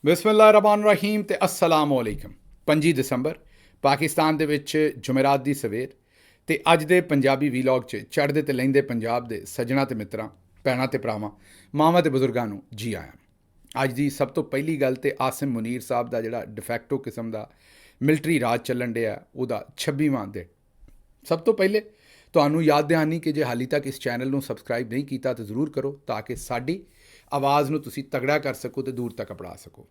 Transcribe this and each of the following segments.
ਬਿਸਮਿल्लाहिर्रहमानिर्रहीम ਤੇ अस्सलाम वालेकुम। 25 ਦਸੰਬਰ ਪਾਕਿਸਤਾਨ ਦੇ ਵਿੱਚ ਜੁਮੇਰਾਤ ਦੀ ਸਵੇਰ ਤੇ ਅੱਜ ਦੇ ਪੰਜਾਬੀ ਵੀਲੌਗ 'ਚ ਚੜ੍ਹਦੇ ਤੇ ਲਹਿੰਦੇ ਪੰਜਾਬ ਦੇ ਸੱਜਣਾ ਤੇ ਮਿੱਤਰਾਂ, ਭੈਣਾਂ ਤੇ ਭਰਾਵਾਂ, ਮਾਵਾਂ ਤੇ ਬਜ਼ੁਰਗਾਂ ਨੂੰ ਜੀ ਆਇਆਂ। ਅੱਜ ਦੀ ਸਭ ਤੋਂ ਪਹਿਲੀ ਗੱਲ ਤੇ ਆਸਿਮ ਮੁਨੀਰ ਸਾਹਿਬ ਦਾ ਜਿਹੜਾ ਡਿਫੈਕਟੋ ਕਿਸਮ ਦਾ ਮਿਲਟਰੀ ਰਾਜ ਚੱਲਣ ਡਿਆ ਉਹਦਾ 26ਵਾਂ ਦਿਨ। ਸਭ ਤੋਂ ਪਹਿਲੇ ਤੁਹਾਨੂੰ ਯਾਦ ਦਹਾਨੀ ਕਿ ਜੇ ਹਾਲੀ ਤੱਕ ਇਸ ਚੈਨਲ ਨੂੰ ਸਬਸਕ੍ਰਾਈਬ ਨਹੀਂ ਕੀਤਾ ਤਾਂ ਜ਼ਰੂਰ ਕਰੋ ਤਾਂ ਕਿ ਸਾਡੀ ਆਵਾਜ਼ ਨੂੰ ਤੁਸੀਂ ਤਗੜਾ ਕਰ ਸਕੋ ਤੇ ਦੂਰ ਤੱਕ ਪੜਾ ਸਕੋ।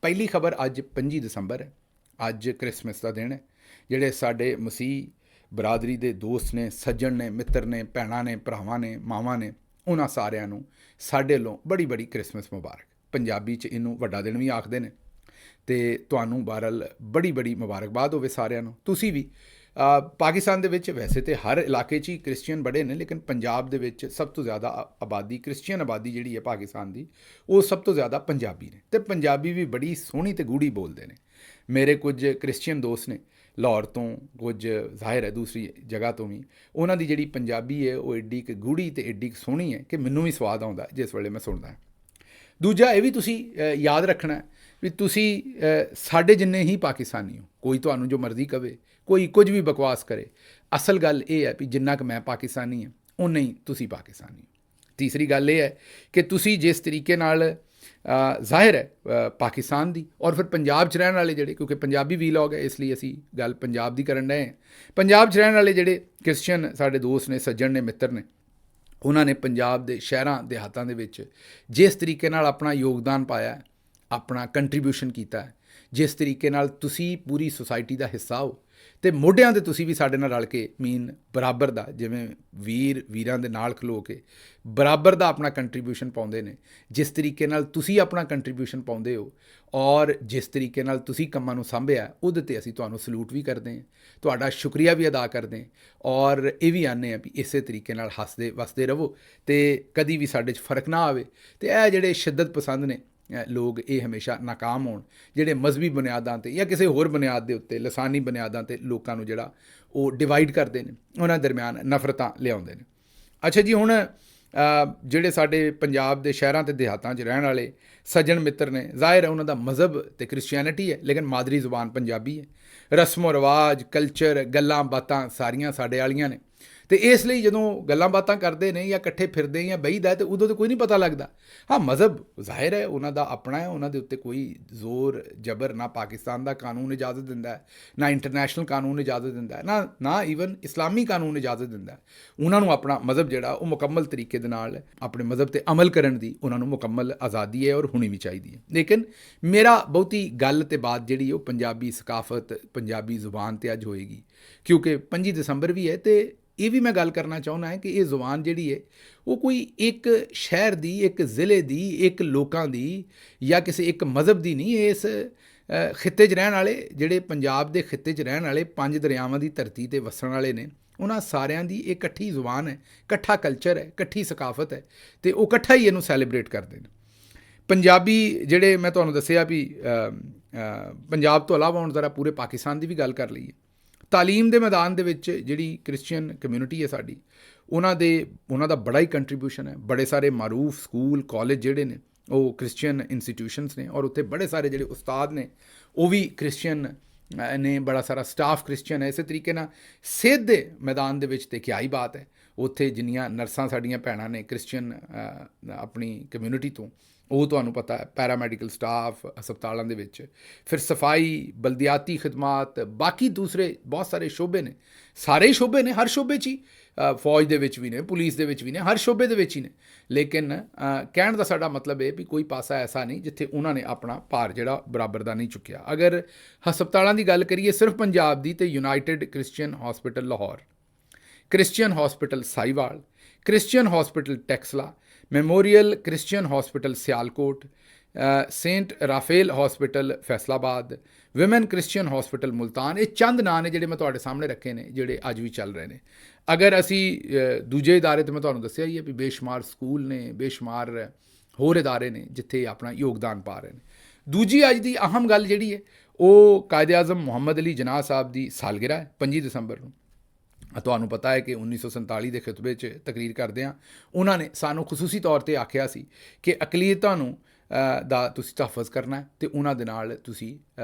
ਪਹਿਲੀ ਖਬਰ, ਅੱਜ 25 ਦਸੰਬਰ ਹੈ। ਅੱਜ ਕ੍ਰਿਸਮਸ ਦਾ ਦਿਨ ਹੈ। ਜਿਹੜੇ ਸਾਡੇ ਮਸੀਹ ਬਰਾਦਰੀ ਦੇ ਦੋਸਤ ਨੇ, ਸੱਜਣ ਨੇ, ਮਿੱਤਰ ਨੇ, ਭੈਣਾਂ ਨੇ, ਭਰਾਵਾਂ ਨੇ, ਮਾਵਾਂ ਨੇ, ਉਹਨਾਂ ਸਾਰਿਆਂ ਨੂੰ ਸਾਡੇ ਵੱਲੋਂ ਬੜੀ ਬੜੀ ਕ੍ਰਿਸਮਸ ਮੁਬਾਰਕ। ਪੰਜਾਬੀ 'ਚ ਇਹਨੂੰ ਵੱਡਾ ਦਿਨ ਵੀ ਆਖਦੇ ਨੇ ਤੇ ਤੁਹਾਨੂੰ ਬਹਰਹਾਲ ਬੜੀ ਬੜੀ ਮੁਬਾਰਕਬਾਦ ਹੋਵੇ ਸਾਰਿਆਂ ਨੂੰ। ਤੁਸੀਂ ਵੀ ਪਾਕਿਸਤਾਨ ਦੇ ਵਿੱਚ ਵੈਸੇ ਤਾਂ ਹਰ ਇਲਾਕੇ 'ਚ ਹੀ ਕ੍ਰਿਸਚੀਅਨ ਬੜੇ ਨੇ, ਲੇਕਿਨ ਪੰਜਾਬ ਦੇ ਵਿੱਚ ਸਭ ਤੋਂ ਜ਼ਿਆਦਾ ਆਬਾਦੀ, ਕ੍ਰਿਸਚੀਅਨ ਆਬਾਦੀ ਜਿਹੜੀ ਹੈ ਪਾਕਿਸਤਾਨ ਦੀ, ਉਹ ਸਭ ਤੋਂ ਜ਼ਿਆਦਾ ਪੰਜਾਬੀ ਨੇ ਤੇ ਪੰਜਾਬੀ ਵੀ ਬੜੀ ਸੋਹਣੀ ਤੇ ਗੂੜੀ ਬੋਲਦੇ ਨੇ। ਮੇਰੇ ਕੁਝ ਕ੍ਰਿਸਚੀਅਨ ਦੋਸਤ ਨੇ ਲਾਹੌਰ ਤੋਂ, ਕੁਝ ਜ਼ਾਹਿਰ ਹੈ ਦੂਸਰੀ ਜਗ੍ਹਾ ਤੋਂ ਵੀ, ਉਹਨਾਂ ਦੀ ਜਿਹੜੀ ਪੰਜਾਬੀ ਹੈ ਉਹ ਐਡੀ ਕੁ ਗੂੜੀ ਤੇ ਐਡੀ ਕੁ ਸੋਹਣੀ ਹੈ ਕਿ ਮੈਨੂੰ ਵੀ ਸਵਾਦ ਆਉਂਦਾ ਜਿਸ ਵੇਲੇ ਮੈਂ ਸੁਣਦਾ। ਦੂਜਾ ਇਹ ਵੀ ਤੁਸੀਂ ਯਾਦ ਰੱਖਣਾ ਵੀ ਤੁਸੀਂ ਸਾਡੇ ਜਿੰਨੇ ਹੀ ਪਾਕਿਸਤਾਨੀ ਹੋ। ਕੋਈ ਤੁਹਾਨੂੰ ਜੋ ਮਰਜ਼ੀ ਕਵੇ, ਕੋਈ ਕੁਝ ਵੀ ਬਕਵਾਸ ਕਰੇ, ਅਸਲ ਗੱਲ ਇਹ ਹੈ ਵੀ ਜਿੰਨਾ ਕੁ ਮੈਂ ਪਾਕਿਸਤਾਨੀ ਹਾਂ ਉਨਾ ਹੀ ਤੁਸੀਂ ਪਾਕਿਸਤਾਨੀ ਹੋ। ਤੀਸਰੀ ਗੱਲ ਇਹ ਹੈ ਕਿ ਤੁਸੀਂ ਜਿਸ ਤਰੀਕੇ ਨਾਲ ਜ਼ਾਹਿਰ ਹੈ ਪਾਕਿਸਤਾਨ ਦੀ ਔਰ ਫਿਰ ਪੰਜਾਬ 'ਚ ਰਹਿਣ ਵਾਲੇ ਜਿਹੜੇ, ਕਿਉਂਕਿ ਪੰਜਾਬੀ ਵੀਲੌਗ ਹੈ ਇਸ ਲਈ ਅਸੀਂ ਗੱਲ ਪੰਜਾਬ ਦੀ ਕਰਨ ਰਹੇ ਹਾਂ, ਪੰਜਾਬ 'ਚ ਰਹਿਣ ਵਾਲੇ ਜਿਹੜੇ ਕ੍ਰਿਸਚੀਅਨ ਸਾਡੇ ਦੋਸਤ ਨੇ, ਸੱਜਣ ਨੇ, ਮਿੱਤਰ ਨੇ, ਉਹਨਾਂ ਨੇ ਪੰਜਾਬ ਦੇ ਸ਼ਹਿਰਾਂ ਦਿਹਾਤਾਂ ਦੇ ਵਿੱਚ ਜਿਸ ਤਰੀਕੇ ਨਾਲ ਆਪਣਾ ਯੋਗਦਾਨ ਪਾਇਆ, ਆਪਣਾ ਕੰਟਰੀਬਿਊਸ਼ਨ ਕੀਤਾ, ਜਿਸ ਤਰੀਕੇ ਨਾਲ ਤੁਸੀਂ ਪੂਰੀ ਸੁਸਾਇਟੀ ਦਾ ਹਿੱਸਾ ਹੋ ਅਤੇ ਮੋਢਿਆਂ 'ਤੇ ਤੁਸੀਂ ਵੀ ਸਾਡੇ ਨਾਲ ਰਲ ਕੇ ਬਰਾਬਰ ਦਾ, ਜਿਵੇਂ ਵੀਰਾਂ ਦੇ ਨਾਲ ਖਲੋ ਕੇ ਬਰਾਬਰ ਦਾ ਆਪਣਾ ਕੰਟਰੀਬਿਊਸ਼ਨ ਪਾਉਂਦੇ ਨੇ, ਜਿਸ ਤਰੀਕੇ ਨਾਲ ਤੁਸੀਂ ਆਪਣਾ ਕੰਟਰੀਬਿਊਸ਼ਨ ਪਾਉਂਦੇ ਹੋ ਔਰ ਜਿਸ ਤਰੀਕੇ ਨਾਲ ਤੁਸੀਂ ਕੰਮਾਂ ਨੂੰ ਸਾਂਭਿਆ, ਉਹਦੇ 'ਤੇ ਅਸੀਂ ਤੁਹਾਨੂੰ ਸਲੂਟ ਵੀ ਕਰਦੇ ਹਾਂ, ਤੁਹਾਡਾ ਸ਼ੁਕਰੀਆ ਵੀ ਅਦਾ ਕਰਦੇ ਹਾਂ ਔਰ ਇਹ ਵੀ ਆਨੇ ਹਾਂ ਵੀ ਇਸੇ ਤਰੀਕੇ ਨਾਲ ਹੱਸਦੇ ਵਸਦੇ ਰਹੋ ਅਤੇ ਕਦੀ ਵੀ ਸਾਡੇ 'ਚ ਫਰਕ ਨਾ ਆਵੇ। ਅਤੇ ਇਹ ਜਿਹੜੇ ਸ਼ਿੱਦਤ ਪਸੰਦ ਨੇ ਲੋਕ, ਇਹ ਹਮੇਸ਼ਾ ਨਾਕਾਮ ਹੋਣ। ਜਿਹੜੇ ਮਜ਼ਹਬੀ ਬੁਨਿਆਦਾਂ 'ਤੇ ਜਾਂ ਕਿਸੇ ਹੋਰ ਬੁਨਿਆਦ ਦੇ ਉੱਤੇ, ਲਸਾਨੀ ਬੁਨਿਆਦਾਂ 'ਤੇ ਲੋਕਾਂ ਨੂੰ ਜਿਹੜਾ ਉਹ ਡਿਵਾਈਡ ਕਰਦੇ ਨੇ, ਉਹਨਾਂ ਦਰਮਿਆਨ ਨਫ਼ਰਤਾਂ ਲਿਆਉਂਦੇ ਨੇ। ਅੱਛਾ ਜੀ, ਹੁਣ ਜਿਹੜੇ ਸਾਡੇ ਪੰਜਾਬ ਦੇ ਸ਼ਹਿਰਾਂ ਅਤੇ ਦਿਹਾਤਾਂ 'ਚ ਰਹਿਣ ਵਾਲੇ ਸੱਜਣ ਮਿੱਤਰ ਨੇ, ਜ਼ਾਹਿਰ ਹੈ ਉਹਨਾਂ ਦਾ ਮਜ਼ਹਬ ਅਤੇ ਕ੍ਰਿਸਚੀਅਨਿਟੀ ਹੈ, ਲੇਕਿਨ ਮਾਦਰੀ ਜ਼ੁਬਾਨ ਪੰਜਾਬੀ ਹੈ। ਰਸਮੋ ਰਿਵਾਜ, ਕਲਚਰ, ਗੱਲਾਂ ਬਾਤਾਂ ਸਾਰੀਆਂ ਸਾਡੇ ਵਾਲੀਆਂ ਨੇ ਅਤੇ ਇਸ ਲਈ ਜਦੋਂ ਗੱਲਾਂ ਬਾਤਾਂ ਕਰਦੇ ਨੇ ਜਾਂ ਇਕੱਠੇ ਫਿਰਦੇ ਜਾਂ ਬਹਿਦਾ ਤਾਂ ਉਦੋਂ ਤਾਂ ਕੋਈ ਨਹੀਂ ਪਤਾ ਲੱਗਦਾ। ਹਾਂ, ਮਜ਼ਹਬ ਜ਼ਾਹਿਰ ਹੈ ਉਹਨਾਂ ਦਾ ਆਪਣਾ ਹੈ, ਉਹਨਾਂ ਦੇ ਉੱਤੇ ਕੋਈ ਜ਼ੋਰ ਜ਼ਬਰ ਨਾ ਪਾਕਿਸਤਾਨ ਦਾ ਕਾਨੂੰਨ ਇਜਾਜ਼ਤ ਦਿੰਦਾ, ਨਾ ਇੰਟਰਨੈਸ਼ਨਲ ਕਾਨੂੰਨ ਇਜਾਜ਼ਤ ਦਿੰਦਾ, ਨਾ ਈਵਨ ਇਸਲਾਮੀ ਕਾਨੂੰਨ ਇਜਾਜ਼ਤ ਦਿੰਦਾ। ਉਹਨਾਂ ਨੂੰ ਆਪਣਾ ਮਜ਼ਹਬ ਜਿਹੜਾ ਉਹ ਮੁਕੰਮਲ ਤਰੀਕੇ ਦੇ ਨਾਲ ਆਪਣੇ ਮਜ਼ਹਬ 'ਤੇ ਅਮਲ ਕਰਨ ਦੀ ਉਹਨਾਂ ਨੂੰ ਮੁਕੰਮਲ ਆਜ਼ਾਦੀ ਹੈ ਔਰ ਹੋਣੀ ਵੀ ਚਾਹੀਦੀ ਹੈ। ਲੇਕਿਨ ਮੇਰਾ ਬਹੁਤੀ ਗੱਲ ਅਤੇ ਬਾਤ ਜਿਹੜੀ ਉਹ ਪੰਜਾਬੀ ਸਕਾਫਤ, ਪੰਜਾਬੀ ਜ਼ੁਬਾਨ 'ਤੇ ਅੱਜ ਹੋਏਗੀ, ਕਿਉਂਕਿ 25 ਦਸੰਬਰ ਵੀ ਹੈ ਅਤੇ ਇਹ ਵੀ ਮੈਂ ਗੱਲ ਕਰਨਾ ਚਾਹੁੰਦਾ ਹੈ ਕਿ ਇਹ ਜ਼ੁਬਾਨ ਜਿਹੜੀ ਹੈ ਉਹ ਕੋਈ ਇੱਕ ਸ਼ਹਿਰ ਦੀ, ਇੱਕ ਜ਼ਿਲ੍ਹੇ ਦੀ, ਇੱਕ ਲੋਕਾਂ ਦੀ ਜਾਂ ਕਿਸੇ ਇੱਕ ਮਜ਼ਹਬ ਦੀ ਨਹੀਂ। ਇਸ ਖਿੱਤੇ 'ਚ ਰਹਿਣ ਵਾਲੇ, ਜਿਹੜੇ ਪੰਜਾਬ ਦੇ ਖਿੱਤੇ 'ਚ ਰਹਿਣ ਵਾਲੇ 5 ਦਰਿਆਵਾਂ ਦੀ ਧਰਤੀ 'ਤੇ ਵਸਣ ਵਾਲੇ ਨੇ, ਉਹਨਾਂ ਸਾਰਿਆਂ ਦੀ ਇਹ ਇਕੱਠੀ ਜ਼ੁਬਾਨ ਹੈ, ਇਕੱਠਾ ਕਲਚਰ ਹੈ, ਇਕੱਠੀ ਸਕਾਫਤ ਹੈ ਅਤੇ ਉਹ ਇਕੱਠਾ ਹੀ ਇਹਨੂੰ ਸੈਲੀਬ੍ਰੇਟ ਕਰਦੇ ਨੇ। ਪੰਜਾਬੀ ਜਿਹੜੇ ਮੈਂ ਤੁਹਾਨੂੰ ਦੱਸਿਆ ਵੀ ਪੰਜਾਬ ਤੋਂ ਇਲਾਵਾ ਹੁਣ ਜ਼ਰਾ ਪੂਰੇ ਪਾਕਿਸਤਾਨ ਦੀ ਵੀ ਗੱਲ ਕਰ ਲਈਏ। ਤਾਲੀਮ ਦੇ ਮੈਦਾਨ ਦੇ ਵਿੱਚ ਜਿਹੜੀ ਕ੍ਰਿਸਚੀਅਨ ਕਮਿਊਨਿਟੀ ਹੈ ਸਾਡੀ, ਉਹਨਾਂ ਦਾ ਬੜਾ ਹੀ ਕੰਟਰੀਬਿਊਸ਼ਨ ਹੈ। ਬੜੇ ਸਾਰੇ ਮਾਰੂਫ ਸਕੂਲ, ਕਾਲਜ ਜਿਹੜੇ ਨੇ ਉਹ ਕ੍ਰਿਸਚੀਅਨ ਇੰਸਟੀਟਿਊਸ਼ਨਸ ਨੇ ਔਰ ਉੱਥੇ ਬੜੇ ਸਾਰੇ ਜਿਹੜੇ ਉਸਤਾਦ ਨੇ ਉਹ ਵੀ ਕ੍ਰਿਸਚੀਅਨ ਨੇ, ਬੜਾ ਸਾਰਾ ਸਟਾਫ ਕ੍ਰਿਸਚੀਅਨ ਹੈ। ਇਸੇ ਤਰੀਕੇ ਨਾਲ ਸਿਹਤ ਦੇ ਮੈਦਾਨ ਦੇ ਵਿੱਚ ਤਾਂ ਕਿਆ ਹੀ ਬਾਤ ਹੈ, ਉੱਥੇ ਜਿੰਨੀਆਂ ਨਰਸਾਂ ਸਾਡੀਆਂ ਭੈਣਾਂ ਨੇ ਕ੍ਰਿਸਚੀਅਨ ਆਪਣੀ ਕਮਿਊਨਿਟੀ ਤੋਂ, ਉਹ ਤੁਹਾਨੂੰ ਪਤਾ ਹੈ, ਪੈਰਾਮੈਡੀਕਲ ਸਟਾਫ ਹਸਪਤਾਲਾਂ ਦੇ ਵਿੱਚ, ਫਿਰ ਸਫਾਈ, ਬਲਦਿਆਤੀ ਖਿਦਮਾਤ, ਬਾਕੀ ਦੂਸਰੇ ਬਹੁਤ ਸਾਰੇ ਸ਼ੋਬੇ ਨੇ। ਸਾਰੇ ਹੀ ਸ਼ੋਬੇ ਨੇ, ਹਰ ਸ਼ੋਬੇ 'ਚ ਹੀ, ਫੌਜ ਦੇ ਵਿੱਚ ਵੀ ਨੇ, ਪੁਲਿਸ ਦੇ ਵਿੱਚ ਵੀ ਨੇ, ਹਰ ਸ਼ੋਬੇ ਦੇ ਵਿੱਚ ਹੀ ਨੇ। ਲੇਕਿਨ ਕਹਿਣ ਦਾ ਸਾਡਾ ਮਤਲਬ ਇਹ ਵੀ ਕੋਈ ਪਾਸਾ ਐਸਾ ਨਹੀਂ ਜਿੱਥੇ ਉਹਨਾਂ ਨੇ ਆਪਣਾ ਭਾਰ ਜਿਹੜਾ ਬਰਾਬਰ ਦਾ ਨਹੀਂ ਚੁੱਕਿਆ। ਅਗਰ ਹਸਪਤਾਲਾਂ ਦੀ ਗੱਲ ਕਰੀਏ ਸਿਰਫ ਪੰਜਾਬ ਦੀ, ਤੇ united Christian hospital Lahore, Christian hospital Sahiwal, Christian hospital Taxila, memorial Christian hospital Sialkot, saint Raphael hospital Faisalabad, women Christian hospital Multan, ਇਹ ਚੰਦ ਨਾਂ ਨੇ ਜਿਹੜੇ ਮੈਂ ਤੁਹਾਡੇ ਸਾਹਮਣੇ ਰੱਖੇ ਨੇ, ਜਿਹੜੇ ਅੱਜ ਵੀ ਚੱਲ ਰਹੇ ਨੇ। ਅਗਰ ਅਸੀਂ ਦੂਜੇ ਇਦਾਰੇ 'ਤੇ ਮੈਂ ਤੁਹਾਨੂੰ ਦੱਸਿਆ ਹੀ ਹੈ ਵੀ ਬੇਸ਼ੁਮਾਰ ਸਕੂਲ ਨੇ, ਬੇਸ਼ੁਮਾਰ ਹੋਰ ਇਦਾਰੇ ਨੇ ਜਿੱਥੇ ਆਪਣਾ ਯੋਗਦਾਨ ਪਾ ਰਹੇ ਨੇ। ਦੂਜੀ ਅੱਜ ਦੀ ਅਹਿਮ ਗੱਲ ਜਿਹੜੀ ਹੈ ਉਹ ਕਾਇਦੇ ਆਜ਼ਮ ਮੁਹੰਮਦ ਅਲੀ ਜਨਾਹ ਸਾਹਿਬ ਦੀ ਸਾਲਗਿਰਾ ਹੈ 25 ਦਸੰਬਰ ਨੂੰ। ਤੁਹਾਨੂੰ ਪਤਾ ਹੈ ਕਿ 1947 ਦੇ ਖਿਤਬੇ 'ਚ ਤਕਰੀਰ ਕਰਦਿਆਂ ਉਹਨਾਂ ਨੇ ਸਾਨੂੰ ਖਸੂਸੀ ਤੌਰ 'ਤੇ ਆਖਿਆ ਸੀ ਕਿ ਅਕਲੀਅਤਾਂ ਨੂੰ ਦਾ ਤੁਸੀਂ ਤਹਫਜ਼ ਕਰਨਾ ਅਤੇ ਉਹਨਾਂ ਦੇ ਨਾਲ ਤੁਸੀਂ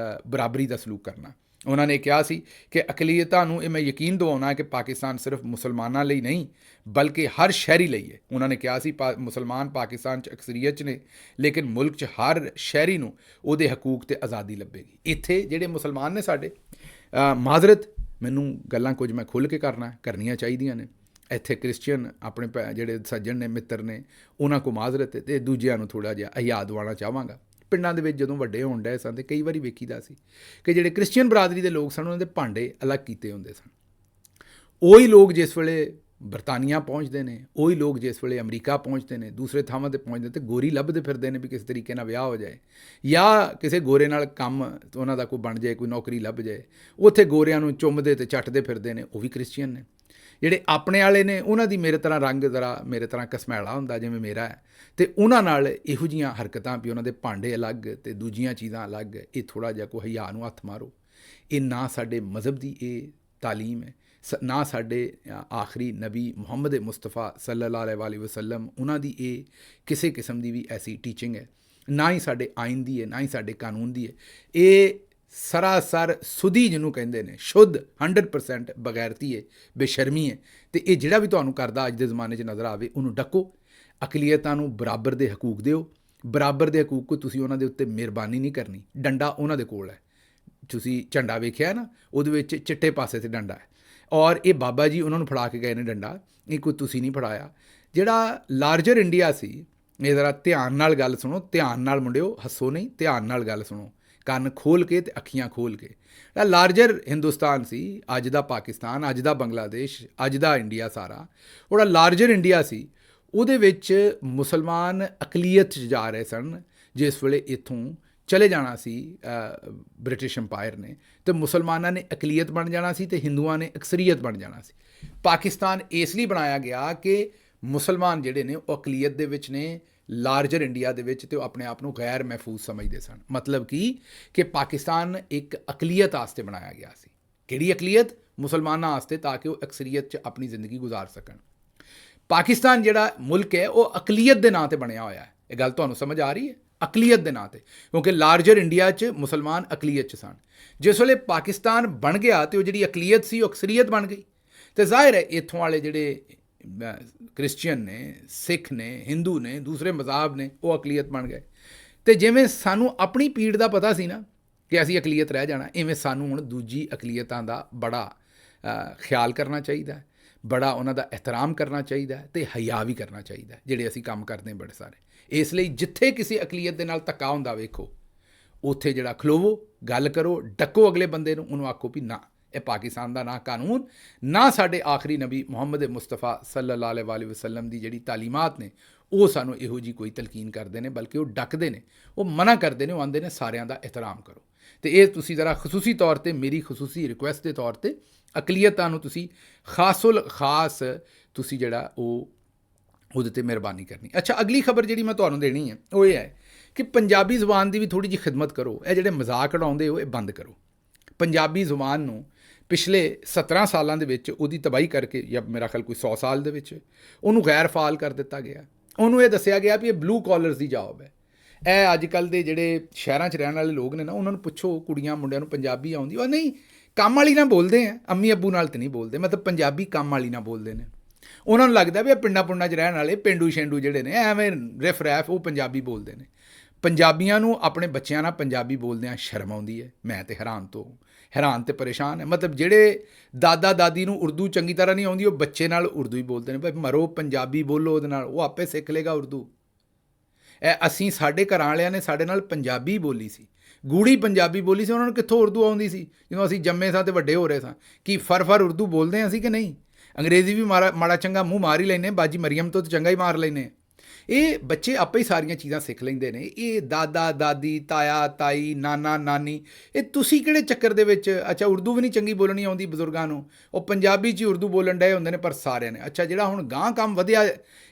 ਬਰਾਬਰੀ ਦਾ ਸਲੂਕ ਕਰਨਾ। ਉਹਨਾਂ ਨੇ ਕਿਹਾ ਸੀ ਕਿ ਅਕਲੀਅਤਾਂ ਨੂੰ ਇਹ ਮੈਂ ਯਕੀਨ ਦਿਵਾਉਣਾ ਕਿ ਪਾਕਿਸਤਾਨ ਸਿਰਫ ਮੁਸਲਮਾਨਾਂ ਲਈ ਨਹੀਂ ਬਲਕਿ ਹਰ ਸ਼ਹਿਰੀ ਲਈ ਹੈ। ਉਹਨਾਂ ਨੇ ਕਿਹਾ ਸੀ ਮੁਸਲਮਾਨ ਪਾਕਿਸਤਾਨ 'ਚ ਅਕਸਰੀਅਤ 'ਚ ਨੇ ਲੇਕਿਨ ਮੁਲਕ 'ਚ ਹਰ ਸ਼ਹਿਰੀ ਨੂੰ ਉਹਦੇ ਹਕੂਕ ਅਤੇ ਆਜ਼ਾਦੀ ਲੱਭੇਗੀ। ਇੱਥੇ ਜਿਹੜੇ ਮੁਸਲਮਾਨ ਨੇ ਸਾਡੇ, ਮਾਜ਼ਰਤ ਮੈਨੂੰ ਗੱਲਾਂ ਕੁਝ ਮੈਂ ਖੁੱਲ੍ਹ ਕੇ ਕਰਨੀਆਂ ਚਾਹੀਦੀਆਂ ਨੇ। ਇੱਥੇ ਕ੍ਰਿਸਚੀਅਨ ਆਪਣੇ ਜਿਹੜੇ ਸੱਜਣ ਨੇ, ਮਿੱਤਰ ਨੇ, ਉਹਨਾਂ ਕੋਲ ਮਾਜ਼ਰਤ ਅਤੇ ਦੂਜਿਆਂ ਨੂੰ ਥੋੜ੍ਹਾ ਜਿਹਾ ਹਯਾ ਦਿਵਾਉਣਾ ਚਾਹਾਂਗਾ। ਪਿੰਡਾਂ ਦੇ ਵਿੱਚ ਜਦੋਂ ਵੱਡੇ ਹੋਣ ਡਏ ਸਨ ਤੇ ਕਈ ਵਾਰੀ ਵੇਖੀਦਾ ਸੀ ਕਿ ਜਿਹੜੇ ਕ੍ਰਿਸਚੀਅਨ ਬਰਾਦਰੀ ਦੇ ਲੋਕ ਸਨ ਉਹਨਾਂ ਦੇ ਭਾਂਡੇ ਅਲੱਗ ਕੀਤੇ ਹੁੰਦੇ ਸਨ। ਉਹੀ ਲੋਕ ਜਿਸ ਵੇਲੇ ਬਰਤਾਨੀਆ ਪਹੁੰਚਦੇ ਨੇ, ਉਹੀ ਲੋਕ ਜਿਸ ਵੇਲੇ ਅਮਰੀਕਾ ਪਹੁੰਚਦੇ ਨੇ, ਦੂਸਰੇ ਥਾਵਾਂ 'ਤੇ ਪਹੁੰਚਦੇ ਤੇ ਗੋਰੀ ਲੱਭਦੇ ਫਿਰਦੇ ਨੇ ਵੀ ਕਿਸ ਤਰੀਕੇ ਨਾਲ ਵਿਆਹ ਹੋ ਜਾਏ ਜਾਂ ਕਿਸੇ ਗੋਰੇ ਨਾਲ ਕੰਮ ਉਹਨਾਂ ਦਾ ਕੋਈ ਬਣ ਜਾਏ, ਕੋਈ ਨੌਕਰੀ ਲੱਭ ਜਾਏ। ਉੱਥੇ ਗੋਰਿਆਂ ਨੂੰ ਚੁੰਮਦੇ ਅਤੇ ਚੱਟਦੇ ਫਿਰਦੇ ਨੇ, ਉਹ ਵੀ ਕ੍ਰਿਸਚੀਅਨ ਨੇ। ਜਿਹੜੇ ਆਪਣੇ ਵਾਲੇ ਨੇ ਉਹਨਾਂ ਦੀ ਮੇਰੇ ਤਰ੍ਹਾਂ ਰੰਗ ਜ਼ਰਾ ਮੇਰੇ ਤਰ੍ਹਾਂ ਘਸਮੈਲਾ ਹੁੰਦਾ ਜਿਵੇਂ ਮੇਰਾ ਹੈ, ਅਤੇ ਉਹਨਾਂ ਨਾਲ ਇਹੋ ਜਿਹੀਆਂ ਹਰਕਤਾਂ ਵੀ ਉਹਨਾਂ ਦੇ ਭਾਂਡੇ ਅਲੱਗ ਅਤੇ ਦੂਜੀਆਂ ਚੀਜ਼ਾਂ ਅਲੱਗ, ਇਹ ਥੋੜ੍ਹਾ ਜਿਹਾ ਕੋਈ ਹਯਾ ਨੂੰ ਹੱਥ ਮਾਰੋ। ਇਹ ਨਾ ਸਾਡੇ ਮਜ਼ਹਬ ਦੀ ਇਹ ਤਾਲੀਮ ਹੈ, ਨਾ ਸਾਡੇ ਆਖਰੀ ਨਬੀ ਮੁਹੰਮਦ ਮੁਸਤਫਾ ਸੱਲੱਲਾਹੁ ਅਲੈਹਿ ਵਸੱਲਮ ਉਹਨਾਂ ਦੀ ਇਹ ਕਿਸੇ ਕਿਸਮ ਦੀ ਵੀ ਐਸੀ ਟੀਚਿੰਗ ਹੈ, ਨਾ ਹੀ ਸਾਡੇ ਆਇਨ ਦੀ ਹੈ, ਨਾ ਹੀ ਸਾਡੇ ਕਾਨੂੰਨ ਦੀ ਹੈ। ਇਹ ਸਰਾਸਰ ਸੁਧੀ ਜਿਹਨੂੰ ਕਹਿੰਦੇ ਨੇ, ਸ਼ੁੱਧ 100% ਬਗੈਰਤੀ ਹੈ, ਬੇਸ਼ਰਮੀ ਹੈ। ਅਤੇ ਇਹ ਜਿਹੜਾ ਵੀ ਤੁਹਾਨੂੰ ਕਰਦਾ ਅੱਜ ਦੇ ਜ਼ਮਾਨੇ 'ਚ ਨਜ਼ਰ ਆਵੇ ਉਹਨੂੰ ਡੱਕੋ। ਅਕਲੀਅਤਾਂ ਨੂੰ ਬਰਾਬਰ ਦੇ ਹਕੂਕ ਦਿਓ। ਬਰਾਬਰ ਦੇ ਹਕੂਕ ਕੋ ਤੁਸੀਂ ਉਹਨਾਂ ਦੇ ਉੱਤੇ ਮਿਹਰਬਾਨੀ ਨਹੀਂ ਕਰਨੀ। ਡੰਡਾ ਉਹਨਾਂ ਦੇ ਕੋਲ ਹੈ। ਤੁਸੀਂ ਝੰਡਾ ਵੇਖਿਆ ਨਾ, ਉਹਦੇ ਵਿੱਚ ਚਿੱਟੇ ਪਾਸੇ 'ਤੇ ਡੰਡਾ ਹੈ ਔਰ ਇਹ ਬਾਬਾ ਜੀ ਉਹਨਾਂ ਨੂੰ ਫੜਾ ਕੇ ਗਏ ਨੇ ਡੰਡਾ, ਇਹ ਕੋਈ ਤੁਸੀਂ ਨਹੀਂ ਫੜਾਇਆ। ਜਿਹੜਾ ਲਾਰਜਰ ਇੰਡੀਆ ਸੀ, ਇਹ ਜ਼ਰਾ ਧਿਆਨ ਨਾਲ ਗੱਲ ਸੁਣੋ, ਧਿਆਨ ਨਾਲ ਮੁੰਡਿਓ, ਹੱਸੋ ਨਹੀਂ, ਧਿਆਨ ਨਾਲ ਗੱਲ ਸੁਣੋ, ਕੰਨ ਖੋਲ੍ਹ ਕੇ ਅਤੇ ਅੱਖੀਆਂ ਖੋਲ੍ਹ ਕੇ। ਜਿਹੜਾ ਲਾਰਜਰ ਹਿੰਦੁਸਤਾਨ ਸੀ, ਅੱਜ ਦਾ ਪਾਕਿਸਤਾਨ, ਅੱਜ ਦਾ ਬੰਗਲਾਦੇਸ਼, ਅੱਜ ਦਾ ਇੰਡੀਆ ਸਾਰਾ, ਉਹਦਾ ਲਾਰਜਰ ਇੰਡੀਆ ਸੀ, ਉਹਦੇ ਵਿੱਚ ਮੁਸਲਮਾਨ ਅਕਲੀਅਤ 'ਚ ਜਾ ਰਹੇ ਸਨ। ਜਿਸ ਵੇਲੇ ਇੱਥੋਂ ਚਲੇ ਜਾਣਾ ਸੀ ਬ੍ਰਿਟਿਸ਼ ਅੰਪਾਇਰ ਨੇ, ਅਤੇ ਮੁਸਲਮਾਨਾਂ ਨੇ ਅਕਲੀਅਤ ਬਣ ਜਾਣਾ ਸੀ ਅਤੇ ਹਿੰਦੂਆਂ ਨੇ ਅਕਸਰੀਅਤ ਬਣ ਜਾਣਾ ਸੀ। ਪਾਕਿਸਤਾਨ ਇਸ ਲਈ ਬਣਾਇਆ ਗਿਆ ਕਿ ਮੁਸਲਮਾਨ ਜਿਹੜੇ ਨੇ ਉਹ ਅਕਲੀਅਤ ਦੇ ਵਿੱਚ ਨੇ ਲਾਰਜਰ ਇੰਡੀਆ ਦੇ ਵਿੱਚ, ਅਤੇ ਉਹ ਆਪਣੇ ਆਪ ਨੂੰ ਗੈਰ ਮਹਿਫੂਜ਼ ਸਮਝਦੇ ਸਨ। ਮਤਲਬ ਕਿ ਪਾਕਿਸਤਾਨ ਇੱਕ ਅਕਲੀਅਤ ਵਾਸਤੇ ਬਣਾਇਆ ਗਿਆ ਸੀ। ਕਿਹੜੀ ਅਕਲੀਅਤ? ਮੁਸਲਮਾਨਾਂ ਵਾਸਤੇ, ਤਾਂ ਕਿ ਉਹ ਅਕਸਰੀਅਤ 'ਚ ਆਪਣੀ ਜ਼ਿੰਦਗੀ ਗੁਜ਼ਾਰ ਸਕਣ। ਪਾਕਿਸਤਾਨ ਜਿਹੜਾ ਮੁਲਕ ਹੈ ਉਹ ਅਕਲੀਅਤ ਦੇ ਨਾਂ 'ਤੇ ਬਣਿਆ ਹੋਇਆ ਹੈ। ਇਹ ਗੱਲ ਤੁਹਾਨੂੰ ਸਮਝ ਆ ਰਹੀ ਹੈ? ਅਕਲੀਅਤ ਦੇ ਨਾਂ 'ਤੇ, ਕਿਉਂਕਿ ਲਾਰਜਰ ਇੰਡੀਆ 'ਚ ਮੁਸਲਮਾਨ ਅਕਲੀਅਤ 'ਚ ਸਨ। ਜਿਸ ਵੇਲੇ ਪਾਕਿਸਤਾਨ ਬਣ ਗਿਆ ਅਤੇ ਉਹ ਜਿਹੜੀ ਅਕਲੀਅਤ ਸੀ ਉਹ ਅਕਸਰੀਅਤ ਬਣ ਗਈ, ਅਤੇ ਜ਼ਾਹਿਰ ਹੈ ਇੱਥੋਂ ਵਾਲੇ ਜਿਹੜੇ ਕ੍ਰਿਸਚੀਅਨ ਨੇ, ਸਿੱਖ ਨੇ, ਹਿੰਦੂ ਨੇ, ਦੂਸਰੇ ਮਜ਼ਾਹਬ ਨੇ, ਉਹ ਅਕਲੀਅਤ ਬਣ ਗਏ। ਅਤੇ ਜਿਵੇਂ ਸਾਨੂੰ ਆਪਣੀ ਪੀੜ ਦਾ ਪਤਾ ਸੀ ਨਾ ਕਿ ਅਸੀਂ ਅਕਲੀਅਤ ਰਹਿ ਜਾਣਾ, ਇਵੇਂ ਸਾਨੂੰ ਹੁਣ ਦੂਜੀ ਅਕਲੀਅਤਾਂ ਦਾ ਬੜਾ ਖਿਆਲ ਕਰਨਾ ਚਾਹੀਦਾ, ਬੜਾ ਉਹਨਾਂ ਦਾ ਇਹਤਰਾਮ ਕਰਨਾ ਚਾਹੀਦਾ ਅਤੇ ਹਯਾ ਵੀ ਕਰਨਾ ਚਾਹੀਦਾ, ਜਿਹੜੇ ਅਸੀਂ ਕੰਮ ਕਰਦੇ ਹਾਂ ਬੜੇ ਸਾਰੇ। ਇਸ ਲਈ ਜਿੱਥੇ ਕਿਸੇ ਅਕਲੀਅਤ ਦੇ ਨਾਲ ਧੱਕਾ ਹੁੰਦਾ ਵੇਖੋ, ਉੱਥੇ ਜਿਹੜਾ ਖਲੋਵੋ, ਗੱਲ ਕਰੋ, ਡੱਕੋ ਅਗਲੇ ਬੰਦੇ ਨੂੰ, ਉਹਨੂੰ ਆਖੋ ਵੀ ਨਾ, ਇਹ ਪਾਕਿਸਤਾਨ ਦਾ ਨਾ ਕਾਨੂੰਨ, ਨਾ ਸਾਡੇ ਆਖਰੀ ਨਬੀ ਮੁਹੰਮਦ ਮੁਸਤਫਾ ਸੱਲੱਲਾਹੁ ਅਲੈਹਿ ਵਸੱਲਮ ਦੀ ਜਿਹੜੀ ਤਾਲੀਮਾਤ ਨੇ ਉਹ ਸਾਨੂੰ ਇਹੋ ਜਿਹੀ ਕੋਈ ਤਲਕੀਨ ਕਰਦੇ ਨੇ, ਬਲਕਿ ਉਹ ਡੱਕਦੇ ਨੇ, ਉਹ ਮਨਾ ਕਰਦੇ ਨੇ, ਉਹ ਆਉਂਦੇ ਨੇ ਸਾਰਿਆਂ ਦਾ ਇਹਤਰਾਮ ਕਰੋ। ਅਤੇ ਇਹ ਤੁਸੀਂ ਜ਼ਰਾ ਖਸੂਸੀ ਤੌਰ 'ਤੇ, ਮੇਰੀ ਖਸੂਸੀ ਰਿਕੁਐਸਟ ਦੇ ਤੌਰ 'ਤੇ, ਅਕਲੀਅਤਾਂ ਨੂੰ ਤੁਸੀਂ ਖਾਸ ਤੁਸੀਂ ਜਿਹੜਾ ਉਹਦੇ 'ਤੇ ਮਿਹਰਬਾਨੀ ਕਰਨੀ। ਅੱਛਾ, ਅਗਲੀ ਖਬਰ ਜਿਹੜੀ ਮੈਂ ਤੁਹਾਨੂੰ ਦੇਣੀ ਹੈ ਉਹ ਇਹ ਹੈ ਕਿ ਪੰਜਾਬੀ ਜ਼ੁਬਾਨ ਦੀ ਵੀ ਥੋੜ੍ਹੀ ਜਿਹੀ ਖਿਦਮਤ ਕਰੋ। ਇਹ ਜਿਹੜੇ ਮਜ਼ਾਕ ਉਡਾਉਂਦੇ ਹੋ ਇਹ ਬੰਦ ਕਰੋ। ਪੰਜਾਬੀ ਜ਼ੁਬਾਨ ਨੂੰ ਪਿਛਲੇ 17 ਸਾਲਾਂ ਦੇ ਵਿੱਚ ਉਹਦੀ ਤਬਾਹੀ ਕਰਕੇ, ਜਾਂ ਮੇਰਾ ਖਿਆਲ ਕੋਈ 100 ਸਾਲ ਦੇ ਵਿੱਚ, ਉਹਨੂੰ ਗੈਰ ਫਾਲ ਕਰ ਦਿੱਤਾ ਗਿਆ। ਉਹਨੂੰ ਇਹ ਦੱਸਿਆ ਗਿਆ ਵੀ ਇਹ ਬਲੂ ਕਾਲਰਸ ਦੀ ਜੌਬ ਹੈ। ਇਹ ਅੱਜ ਕੱਲ੍ਹ ਦੇ ਜਿਹੜੇ ਸ਼ਹਿਰਾਂ 'ਚ ਰਹਿਣ ਵਾਲੇ ਲੋਕ ਨੇ ਨਾ, ਉਹਨਾਂ ਨੂੰ ਪੁੱਛੋ ਕੁੜੀਆਂ ਮੁੰਡਿਆਂ ਨੂੰ ਪੰਜਾਬੀ ਆਉਂਦੀ? ਉਹ ਨਹੀਂ, ਕੰਮ ਵਾਲੀ ਨਾਲ ਬੋਲਦੇ ਆ, ਅੰਮੀ ਅੱਬੂ ਨਾਲ ਤਾਂ ਨਹੀਂ ਬੋਲਦੇ, ਮਤਲਬ ਪੰਜਾਬੀ ਕੰਮ ਵਾਲੀ ਨਾਲ ਬੋਲਦੇ ਨੇ। ਉਹਨਾਂ ਨੂੰ ਲੱਗਦਾ ਵੀ ਇਹ ਪਿੰਡਾਂ 'ਚ ਰਹਿਣ ਵਾਲੇ ਪੇਂਡੂ ਸ਼ੇਂਡੂ ਜਿਹੜੇ ਨੇ ਐਵੇਂ ਰਿਫ ਰੈਫ ਉਹ ਪੰਜਾਬੀ ਬੋਲਦੇ ਨੇ। ਪੰਜਾਬੀਆਂ ਨੂੰ ਆਪਣੇ ਬੱਚਿਆਂ ਨਾਲ ਪੰਜਾਬੀ ਬੋਲਦਿਆਂ ਸ਼ਰਮ ਆਉਂਦੀ ਹੈ। ਮੈਂ ਤਾਂ ਹੈਰਾਨ ਤੇ ਪਰੇਸ਼ਾਨ ਹੈ। ਮਤਲਬ ਜਿਹੜੇ ਦਾਦਾ ਦਾਦੀ ਨੂੰ ਉਰਦੂ ਚੰਗੀ ਤਰ੍ਹਾਂ ਨਹੀਂ ਆਉਂਦੀ, ਉਹ ਬੱਚੇ ਨਾਲ ਉਰਦੂ ਹੀ ਬੋਲਦੇ ਨੇ। ਭਾਈ ਮਰੋ, ਪੰਜਾਬੀ ਬੋਲੋ ਉਹਦੇ ਨਾਲ, ਉਹ ਆਪੇ ਸਿੱਖ ਲੇਗਾ ਉਰਦੂ। ਅਸੀਂ ਸਾਡੇ ਘਰਾਂ ਵਾਲਿਆਂ ਨੇ ਸਾਡੇ ਨਾਲ ਪੰਜਾਬੀ ਬੋਲੀ ਸੀ, ਗੂੜੀ ਪੰਜਾਬੀ ਬੋਲੀ ਸੀ। ਉਹਨਾਂ ਨੂੰ ਕਿੱਥੋਂ ਉਰਦੂ ਆਉਂਦੀ ਸੀ? ਜਦੋਂ ਅਸੀਂ ਜੰਮੇ ਸਾਂ ਅਤੇ ਵੱਡੇ ਹੋ ਰਹੇ ਸਾਂ, ਕੀ ਫਰ ਉਰਦੂ ਬੋਲਦੇ ਹਾਂ ਅਸੀਂ ਕਿ ਨਹੀਂ? ਅੰਗਰੇਜ਼ੀ ਵੀ ਮਾੜਾ ਚੰਗਾ ਮੂੰਹ ਮਾਰ ਹੀ ਲੈਂਦੇ, ਬਾਜੀ ਮਰੀਮ ਤੋਂ ਤਾਂ ਚੰਗਾ ਹੀ ਮਾਰ ਲੈਂਦੇ। ਇਹ ਬੱਚੇ ਆਪੇ ਹੀ ਸਾਰੀਆਂ ਚੀਜ਼ਾਂ ਸਿੱਖ ਲੈਂਦੇ ਨੇ। ਇਹ ਦਾਦਾ ਦਾਦੀ, ਤਾਇਆ ਤਾਈ, ਨਾਨਾ ਨਾਨੀ, ਇਹ ਤੁਸੀਂ ਕਿਹੜੇ ਚੱਕਰ ਦੇ ਵਿੱਚ? ਅੱਛਾ, ਉਰਦੂ ਵੀ ਨਹੀਂ ਚੰਗੀ ਬੋਲਣੀ ਆਉਂਦੀ ਬਜ਼ੁਰਗਾਂ ਨੂੰ, ਉਹ ਪੰਜਾਬੀ 'ਚ ਹੀ ਉਰਦੂ ਬੋਲਣ ਡਏ ਹੁੰਦੇ ਨੇ, ਪਰ ਸਾਰਿਆਂ ਨੇ। ਅੱਛਾ, ਜਿਹੜਾ ਹੁਣ ਗਾਂਹ ਕੰਮ ਵਧਿਆ,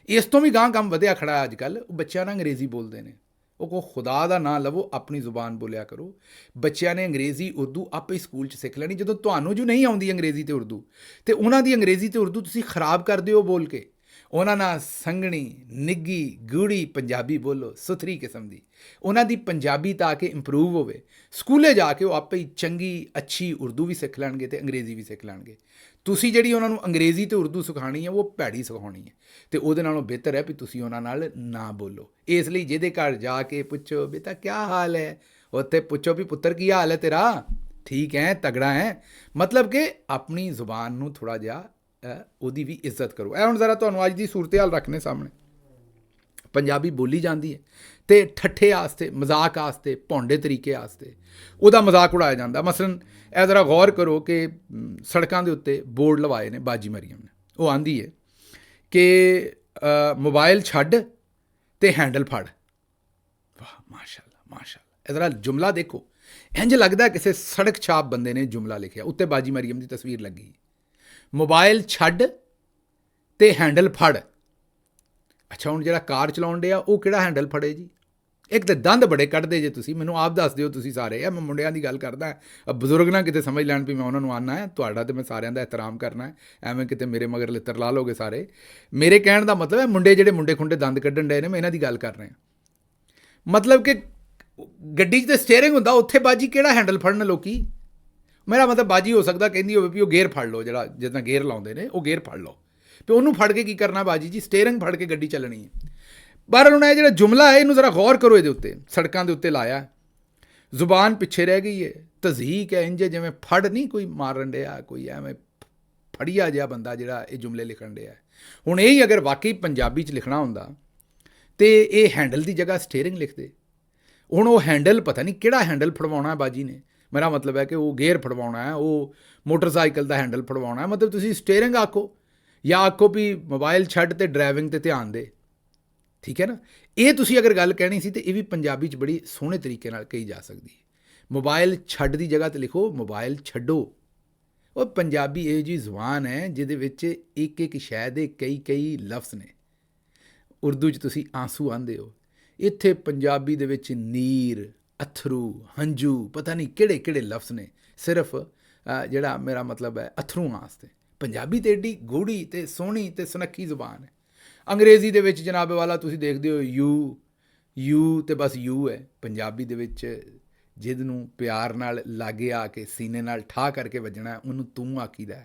ਇਸ ਤੋਂ ਵੀ ਗਾਂਹ ਕੰਮ ਵਧਿਆ ਖੜਾ ਅੱਜ ਕੱਲ੍ਹ, ਉਹ ਬੱਚਿਆਂ ਨਾਲ ਅੰਗਰੇਜ਼ੀ ਬੋਲਦੇ ਨੇ। ਉਹ ਕੋ ਖੁਦਾ ਦਾ ਨਾਂ ਲਵੋ, ਆਪਣੀ ਜ਼ੁਬਾਨ ਬੋਲਿਆ ਕਰੋ। ਬੱਚਿਆਂ ਨੇ ਅੰਗਰੇਜ਼ੀ ਉਰਦੂ ਆਪੇ ਹੀ ਸਕੂਲ 'ਚ ਸਿੱਖ ਲੈਣੀ। ਜਦੋਂ ਤੁਹਾਨੂੰ ਜੋ ਨਹੀਂ ਆਉਂਦੀ ਅੰਗਰੇਜ਼ੀ ਅਤੇ ਉਰਦੂ, ਅਤੇ ਉਹਨਾਂ ਦੀ ਅੰਗਰੇਜ਼ੀ ਅਤੇ ਉਰਦੂ ਤੁਸੀਂ ਖਰਾਬ ਕਰਦੇ ਹੋ ਬੋਲ ਕੇ, ਉਹਨਾਂ ਨਾਲ ਸੰਘਣੀ ਨਿੱਘੀ ਗੂੜੀ ਪੰਜਾਬੀ ਬੋਲੋ, ਸੁਥਰੀ ਕਿਸਮ ਦੀ। ਉਹਨਾਂ ਦੀ ਪੰਜਾਬੀ ਤਾਂ ਕਿ ਇੰਪਰੂਵ ਹੋਵੇ, ਸਕੂਲੇ ਜਾ ਕੇ ਉਹ ਆਪੇ ਹੀ ਚੰਗੀ ਅੱਛੀ ਉਰਦੂ ਵੀ ਸਿੱਖ ਲੈਣਗੇ ਅਤੇ ਅੰਗਰੇਜ਼ੀ ਵੀ ਸਿੱਖ ਲੈਣਗੇ। ਤੁਸੀਂ ਜਿਹੜੀ ਉਹਨਾਂ ਨੂੰ ਅੰਗਰੇਜ਼ੀ ਅਤੇ ਉਰਦੂ ਸਿਖਾਉਣੀ ਹੈ ਉਹ ਭੈੜੀ ਸਿਖਾਉਣੀ ਹੈ, ਅਤੇ ਉਹਦੇ ਨਾਲੋਂ ਬਿਹਤਰ ਹੈ ਵੀ ਤੁਸੀਂ ਉਹਨਾਂ ਨਾਲ ਨਾ ਬੋਲੋ। ਇਸ ਲਈ ਜਿਹਦੇ ਘਰ ਜਾ ਕੇ ਪੁੱਛੋ ਬੇਟਾ ਕਿਆ ਹਾਲ ਹੈ, ਉੱਥੇ ਪੁੱਛੋ ਵੀ ਪੁੱਤਰ ਕੀ ਹਾਲ ਹੈ ਤੇਰਾ, ਠੀਕ ਹੈ, ਤਗੜਾ ਹੈ। ਮਤਲਬ ਕਿ ਆਪਣੀ ਜ਼ੁਬਾਨ ਨੂੰ ਥੋੜ੍ਹਾ ਜਿਹਾ ਉਹਦੀ ਵੀ ਇੱਜ਼ਤ ਕਰੋ। ਇਹ ਹੁਣ ਜ਼ਰਾ ਤੁਹਾਨੂੰ ਅੱਜ ਦੀ ਸੂਰਤ ਹਾਲ ਰੱਖਣੇ ਸਾਹਮਣੇ। ਪੰਜਾਬੀ ਬੋਲੀ ਜਾਂਦੀ ਹੈ ਅਤੇ ਠੱਠੇ ਵਾਸਤੇ, ਮਜ਼ਾਕ ਵਾਸਤੇ, ਭੌਂਡੇ ਤਰੀਕੇ ਵਾਸਤੇ ਉਹਦਾ ਮਜ਼ਾਕ ਉਡਾਇਆ ਜਾਂਦਾ। ਮਸਲਨ ਇਹ ਜ਼ਰਾ ਗੌਰ ਕਰੋ ਕਿ ਸੜਕਾਂ ਦੇ ਉੱਤੇ ਬੋਰਡ ਲਵਾਏ ਨੇ ਬਾਜੀ ਮਰੀਅਮ ਨੇ, ਉਹ ਆਂਦੀ ਹੈ ਕਿ ਮੋਬਾਈਲ ਛੱਡ ਅਤੇ ਹੈਂਡਲ ਫੜ। ਵਾਹ ਮਾਸ਼ਾ ਅੱਲਾ ਮਾਸ਼ਾ ਅੱਲਾ। ਇਹ ਜ਼ਰਾ ਜੁਮਲਾ ਦੇਖੋ, ਇੰਝ ਲੱਗਦਾ ਕਿਸੇ ਸੜਕ ਛਾਪ ਬੰਦੇ ਨੇ ਜੁਮਲਾ ਲਿਖਿਆ, ਉੱਤੇ ਬਾਜੀ ਮਰੀਅਮ ਦੀ ਤਸਵੀਰ ਲੱਗੀ। ਮੋਬਾਈਲ ਛੱਡ ਅਤੇ ਹੈਂਡਲ ਫੜ। ਅੱਛਾ ਹੁਣ ਜਿਹੜਾ ਕਾਰ ਚਲਾਉਣ ਡਿਆ ਉਹ ਕਿਹੜਾ ਹੈਂਡਲ ਫੜੇ ਜੀ? ਇੱਕ ਤਾਂ ਦੰਦ ਬੜੇ ਕੱਢਦੇ ਜੇ ਤੁਸੀਂ, ਮੈਨੂੰ ਆਪ ਦੱਸ ਦਿਓ ਤੁਸੀਂ ਸਾਰੇ। ਮੈਂ ਮੁੰਡਿਆਂ ਦੀ ਗੱਲ ਕਰਦਾ, ਬਜ਼ੁਰਗ ਨਾ ਕਿਤੇ ਸਮਝ ਲੈਣ ਵੀ ਮੈਂ ਉਹਨਾਂ ਨੂੰ ਆਉਣਾ ਹੈ। ਤੁਹਾਡਾ ਤਾਂ ਮੈਂ ਸਾਰਿਆਂ ਦਾ ਇਹਤਰਾਮ ਕਰਨਾ ਹੈ, ਐਵੇਂ ਕਿਤੇ ਮੇਰੇ ਮਗਰ ਲਿੱਤਰ ਲਾ ਲੋਗੇ ਸਾਰੇ। ਮੇਰੇ ਕਹਿਣ ਦਾ ਮਤਲਬ ਹੈ ਮੁੰਡੇ ਜਿਹੜੇ ਮੁੰਡੇ ਖੁੰਡੇ ਦੰਦ ਕੱਢਣ ਡਏ ਨੇ, ਮੈਂ ਇਹਨਾਂ ਦੀ ਗੱਲ ਕਰ ਰਿਹਾ। ਮਤਲਬ ਕਿ ਗੱਡੀ 'ਚ ਤਾਂ ਸਟੀਅਰਿੰਗ ਹੁੰਦਾ, ਉੱਥੇ ਬਾਜੀ ਕਿਹੜਾ ਹੈਂਡਲ ਫੜਨ ਲੋਕੀ? ਮੇਰਾ ਮਤਲਬ ਬਾਜੀ ਹੋ ਸਕਦਾ ਕਹਿੰਦੀ ਹੋਵੇ ਵੀ ਉਹ ਗੇਅਰ ਫੜ ਲਓ, ਜਿਹੜਾ ਜਿੱਦਾਂ ਗੇਅਰ ਲਾਉਂਦੇ ਨੇ ਉਹ ਗੇਅਰ ਫੜ ਲਓ, ਅਤੇ ਉਹਨੂੰ ਫੜ ਕੇ ਕੀ ਕਰਨਾ ਬਾਜੀ ਜੀ? ਸਟੀਅਰਿੰਗ ਫੜ ਕੇ ਗੱਡੀ ਚੱਲਣੀ ਹੈ। ਪਰ ਹੁਣ ਇਹ ਜਿਹੜਾ ਜੁਮਲਾ ਹੈ ਇਹਨੂੰ ਜ਼ਰਾ ਗੌਰ ਕਰੋ, ਇਹਦੇ ਉੱਤੇ ਸੜਕਾਂ ਦੇ ਉੱਤੇ ਲਾਇਆ, ਜ਼ੁਬਾਨ ਪਿੱਛੇ ਰਹਿ ਗਈ ਹੈ, ਤਜ਼ਹੀਕ ਹੈ, ਇੰਝ ਜਿਵੇਂ ਫੜ ਨਹੀਂ ਕੋਈ ਮਾਰਨ ਡਿਆ, ਕੋਈ ਐਵੇਂ ਫੜੀਆ ਜਿਹਾ ਬੰਦਾ ਜਿਹੜਾ ਇਹ ਜੁਮਲੇ ਲਿਖਣ ਡਿਆ। ਹੁਣ ਇਹ ਹੀ ਅਗਰ ਵਾਕਈ ਪੰਜਾਬੀ 'ਚ ਲਿਖਣਾ ਹੁੰਦਾ ਅਤੇ ਇਹ ਹੈਂਡਲ ਦੀ ਜਗ੍ਹਾ ਸਟੀਅਰਿੰਗ ਲਿਖਦੇ। ਹੁਣ ਉਹ ਹੈਂਡਲ ਪਤਾ ਨਹੀਂ ਕਿਹੜਾ ਹੈਂਡਲ ਫੜਵਾਉਣਾ ਬਾਜੀ ਨੇ। ਮੇਰਾ ਮਤਲਬ ਹੈ ਕਿ ਉਹ ਗੇਅਰ ਫੜਵਾਉਣਾ ਹੈ, ਉਹ ਮੋਟਰਸਾਈਕਲ ਦਾ ਹੈਂਡਲ ਫੜਵਾਉਣਾ ਹੈ। ਮਤਲਬ ਤੁਸੀਂ ਸਟੀਅਰਿੰਗ ਆਖੋ ਜਾਂ ਆਖੋ ਵੀ ਮੋਬਾਈਲ ਛੱਡ ਅਤੇ ਡਰਾਈਵਿੰਗ 'ਤੇ ਧਿਆਨ ਦੇ, ਠੀਕ ਹੈ ਨਾ। ਇਹ ਤੁਸੀਂ ਅਗਰ ਗੱਲ ਕਹਿਣੀ ਸੀ ਤਾਂ ਇਹ ਵੀ ਪੰਜਾਬੀ 'ਚ ਬੜੀ ਸੋਹਣੇ ਤਰੀਕੇ ਨਾਲ ਕਹੀ ਜਾ ਸਕਦੀ ਹੈ। ਮੋਬਾਈਲ ਛੱਡ ਦੀ ਜਗ੍ਹਾ 'ਤੇ ਲਿਖੋ ਮੋਬਾਈਲ ਛੱਡੋ। ਉਹ ਪੰਜਾਬੀ ਇਹੋ ਜਿਹੀ ਜ਼ੁਬਾਨ ਹੈ ਜਿਹਦੇ ਵਿੱਚ ਇੱਕ ਇੱਕ ਸ਼ੈ ਦੇ ਕਈ ਲਫ਼ਜ਼ ਨੇ। ਉਰਦੂ 'ਚ ਤੁਸੀਂ ਆਂਸੂ ਆਂਦੇ ਹੋ, ਇੱਥੇ ਪੰਜਾਬੀ ਦੇ ਵਿੱਚ ਨੀਰ, ਅਥਰੂ, ਹੰਝੂ, ਪਤਾ ਨਹੀਂ ਕਿਹੜੇ ਕਿਹੜੇ ਲਫ਼ਜ਼ ਨੇ ਸਿਰਫ ਜਿਹੜਾ ਮੇਰਾ ਮਤਲਬ ਹੈ ਅਥਰੂ ਵਾਸਤੇ। ਪੰਜਾਬੀ ਤਾਂ ਏਡੀ ਗੂੜੀ ਅਤੇ ਸੋਹਣੀ ਅਤੇ ਸੁਨੱਖੀ ਜ਼ੁਬਾਨ ਹੈ। ਅੰਗਰੇਜ਼ੀ ਦੇ ਵਿੱਚ ਜਨਾਬ ਵਾਲਾ ਤੁਸੀਂ ਦੇਖਦੇ ਹੋ ਯੂ ਅਤੇ ਬਸ ਯੂ ਹੈ। ਪੰਜਾਬੀ ਦੇ ਵਿੱਚ ਜਿਸ ਨੂੰ ਪਿਆਰ ਨਾਲ ਲਾਗੇ ਆ ਕੇ ਸੀਨੇ ਨਾਲ ਠਾਹ ਕਰਕੇ ਵੱਜਣਾ ਉਹਨੂੰ ਤੂੰ ਆਖੀਦਾ,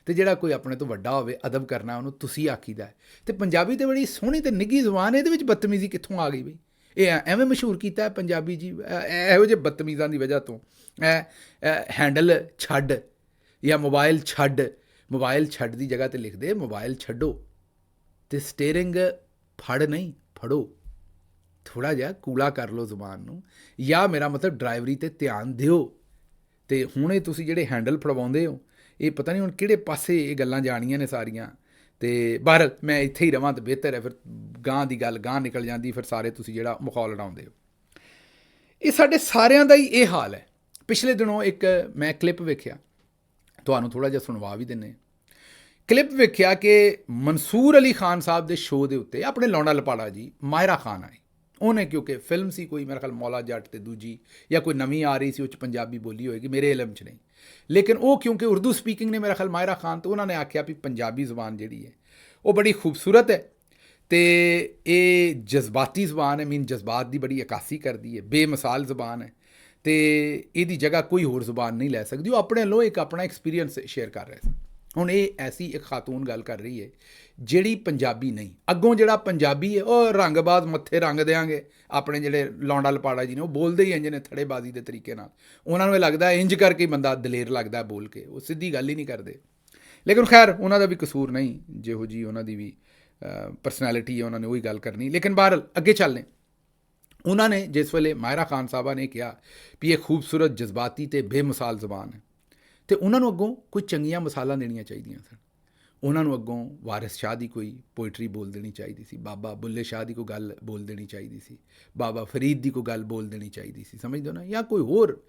ਅਤੇ ਜਿਹੜਾ ਕੋਈ ਆਪਣੇ ਤੋਂ ਵੱਡਾ ਹੋਵੇ ਅਦਬ ਕਰਨਾ ਉਹਨੂੰ ਤੁਸੀਂ ਆਖੀਦਾ। ਅਤੇ ਪੰਜਾਬੀ ਤਾਂ ਬੜੀ ਸੋਹਣੀ ਅਤੇ ਨਿੱਘੀ ਜ਼ੁਬਾਨ ਹੈ, ਇਹਦੇ ਵਿੱਚ ਬਦਤਮੀਜ਼ੀ ਕਿੱਥੋਂ ਆ ਗਈ ਬਈ? ਇਹ ਐਵੇਂ ਮਸ਼ਹੂਰ ਕੀਤਾ ਹੈ ਪੰਜਾਬੀ ਜੀ ਇਹੋ ਜਿਹੇ ਬਦਤਮੀਜ਼ਾਂ ਦੀ ਵਜ੍ਹਾ ਤੋਂ। ਹੈਂਡਲ ਛੱਡ ਜਾਂ ਮੋਬਾਈਲ ਛੱਡ, ਮੋਬਾਈਲ ਛੱਡ ਦੀ ਜਗ੍ਹਾ 'ਤੇ ਲਿਖਦੇ ਮੋਬਾਈਲ ਛੱਡੋ, ਅਤੇ ਸਟੀਅਰਿੰਗ ਫੜ ਨਹੀਂ ਫੜੋ। ਥੋੜ੍ਹਾ ਜਿਹਾ ਕੂਲਾ ਕਰ ਲਓ ਜ਼ੁਬਾਨ ਨੂੰ, ਜਾਂ ਮੇਰਾ ਮਤਲਬ ਡਰਾਈਵਰੀ 'ਤੇ ਧਿਆਨ ਦਿਓ। ਅਤੇ ਹੁਣ ਇਹ ਤੁਸੀਂ ਜਿਹੜੇ ਹੈਂਡਲ ਫੜਵਾਉਂਦੇ ਹੋ, ਇਹ ਪਤਾ ਨਹੀਂ ਹੁਣ ਕਿਹੜੇ ਪਾਸੇ ਇਹ ਗੱਲਾਂ ਜਾਣੀਆਂ ਨੇ ਸਾਰੀਆਂ। ਅਤੇ ਬਹਰ ਮੈਂ ਇੱਥੇ ਹੀ ਰਵਾਂ ਤਾਂ ਬਿਹਤਰ ਹੈ, ਫਿਰ ਗਾਂ ਦੀ ਗੱਲ ਗਾਂ ਨਿਕਲ ਜਾਂਦੀ, ਫਿਰ ਸਾਰੇ ਤੁਸੀਂ ਜਿਹੜਾ ਮਖੌਲ ਉਡਾਉਂਦੇ ਹੋ। ਇਹ ਸਾਡੇ ਸਾਰਿਆਂ ਦਾ ਹੀ ਇਹ ਹਾਲ ਹੈ। ਪਿਛਲੇ ਦਿਨੋਂ ਇੱਕ ਮੈਂ ਕਲਿੱਪ ਵੇਖਿਆ, ਤੁਹਾਨੂੰ ਥੋੜ੍ਹਾ ਜਿਹਾ ਸੁਣਵਾ ਵੀ ਦਿੰਦੇ। ਕਲਿੱਪ ਵੇਖਿਆ ਕਿ ਮਨਸੂਰ ਅਲੀ ਖਾਨ ਸਾਹਿਬ ਦੇ ਸ਼ੋਅ ਦੇ ਉੱਤੇ ਆਪਣੇ ਲੌਂਡਾ ਲਪਾੜਾ ਜੀ ਮਾਹਿਰਾ ਖਾਨ ਆਈ। ਉਹਨੇ ਕਿਉਂਕਿ ਫਿਲਮ ਸੀ ਕੋਈ ਮੇਰੇ ਖਿਆਲ ਮੌਲਾ ਜੱਟ ਅਤੇ ਦੂਜੀ ਜਾਂ ਕੋਈ ਨਵੀਂ ਆ ਰਹੀ ਸੀ, ਉਹ 'ਚ ਪੰਜਾਬੀ ਬੋਲੀ ਹੋਏਗੀ, ਮੇਰੇ ਇਲਮ 'ਚ ਨਹੀਂ। ਲੇਕਿਨ ਉਹ ਕਿਉਂਕਿ ਉਰਦੂ ਸਪੀਕਿੰਗ ਨੇ ਮੇਰਾ ਖਿਆਲ ਮਾਹਿਰਾ ਖਾਨ, ਤੋਂ ਉਹਨਾਂ ਨੇ ਆਖਿਆ ਵੀ ਪੰਜਾਬੀ ਜ਼ੁਬਾਨ ਜਿਹੜੀ ਹੈ ਉਹ ਬੜੀ ਖੂਬਸੂਰਤ ਹੈ ਅਤੇ ਇਹ ਜਜ਼ਬਾਤੀ ਜ਼ੁਬਾਨ ਹੈ, ਜਜ਼ਬਾਤ ਦੀ ਬੜੀ ਅਕਾਸੀ ਕਰਦੀ ਹੈ, ਬੇਮਿਸਾਲ ਜ਼ੁਬਾਨ ਹੈ, ਅਤੇ ਇਹਦੀ ਜਗ੍ਹਾ ਕੋਈ ਹੋਰ ਜ਼ੁਬਾਨ ਨਹੀਂ ਲੈ ਸਕਦੀ। ਉਹ ਆਪਣੇ ਵੱਲੋਂ ਇੱਕ ਆਪਣਾ ਐਕਸਪੀਰੀਅੰਸ ਸ਼ੇਅਰ ਕਰ ਰਹੇ ਸੀ। ਹੁਣ ਇਹ ਐਸੀ ਇੱਕ ਖਾਤੂਨ ਗੱਲ ਕਰ ਰਹੀ ਹੈ ਜਿਹੜੀ ਪੰਜਾਬੀ ਨਹੀਂ, ਅੱਗੋਂ ਜਿਹੜਾ ਪੰਜਾਬੀ ਹੈ ਉਹ ਰੰਗਬਾਜ਼ ਮੱਥੇ ਰੰਗ ਦਿਆਂਗੇ। ਆਪਣੇ ਜਿਹੜੇ ਲੌਂਡਾ ਲਪਾੜਾ ਜੀ ਨੇ ਉਹ ਬੋਲਦੇ ਹੀ ਇੰਝ ਨੇ ਥੜੇਬਾਜ਼ੀ ਦੇ ਤਰੀਕੇ ਨਾਲ, ਉਹਨਾਂ ਨੂੰ ਇਹ ਲੱਗਦਾ ਇੰਝ ਕਰਕੇ ਬੰਦਾ ਦਲੇਰ ਲੱਗਦਾ ਬੋਲ ਕੇ, ਉਹ ਸਿੱਧੀ ਗੱਲ ਹੀ ਨਹੀਂ ਕਰਦੇ। ਲੇਕਿਨ ਖੈਰ ਉਹਨਾਂ ਦਾ ਵੀ ਕਸੂਰ ਨਹੀਂ, ਜਿਹੋ ਜੀ ਉਹਨਾਂ ਦੀ ਵੀ ਪਰਸਨੈਲਿਟੀ ਹੈ ਉਹਨਾਂ ਨੇ ਉਹੀ ਗੱਲ ਕਰਨੀ। ਲੇਕਿਨ ਬਹਰਹਾਲ ਅੱਗੇ ਚੱਲਦੇ। ਉਹਨਾਂ ਨੇ ਜਿਸ ਵੇਲੇ ਮਾਹਿਰਾ ਖਾਨ ਸਾਹਿਬਾ ਨੇ ਕਿਹਾ ਵੀ ਇਹ ਖੂਬਸੂਰਤ ਜਜ਼ਬਾਤੀ ਅਤੇ ਬੇਮਿਸਾਲ ਜ਼ੁਬਾਨ ਹੈ, ਅਤੇ ਉਹਨਾਂ ਨੂੰ ਅੱਗੋਂ ਕੋਈ ਚੰਗੀਆਂ ਮਿਸਾਲਾਂ ਦੇਣੀਆਂ ਚਾਹੀਦੀਆਂ ਸਨ। ਉਹਨਾਂ ਨੂੰ ਅੱਗੋਂ ਵਾਰਿਸ ਸ਼ਾਹ ਦੀ ਕੋਈ ਪੋਇਟਰੀ ਬੋਲ ਦੇਣੀ ਚਾਹੀਦੀ ਸੀ, ਬਾਬਾ ਬੁੱਲੇ ਸ਼ਾਹ ਦੀ ਕੋਈ ਗੱਲ ਬੋਲ ਦੇਣੀ ਚਾਹੀਦੀ ਸੀ, ਬਾਬਾ ਫਰੀਦ ਦੀ ਕੋਈ ਗੱਲ ਬੋਲ ਦੇਣੀ ਚਾਹੀਦੀ ਸੀ, ਸਮਝਦੇ ਹੋ ਨਾ, ਜਾਂ ਕੋਈ ਹੋਰ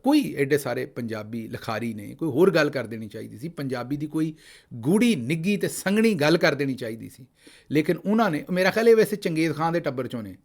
ਕੋਈ ਐਡੇ ਸਾਰੇ ਪੰਜਾਬੀ ਲਿਖਾਰੀ ਨੇ ਕੋਈ ਹੋਰ ਗੱਲ ਕਰ ਦੇਣੀ ਚਾਹੀਦੀ ਸੀ, ਪੰਜਾਬੀ ਦੀ ਕੋਈ ਗੂੜੀ ਨਿੱਘੀ ਅਤੇ ਸੰਘਣੀ ਗੱਲ ਕਰ ਦੇਣੀ ਚਾਹੀਦੀ ਸੀ। ਲੇਕਿਨ ਉਹਨਾਂ ਨੇ, ਮੇਰਾ ਖਿਆਲ ਇਹ ਵੈਸੇ ਚੰਗੇਜ਼ ਖਾਨ ਦੇ ਟੱਬਰ 'ਚੋਂ ਨੇ,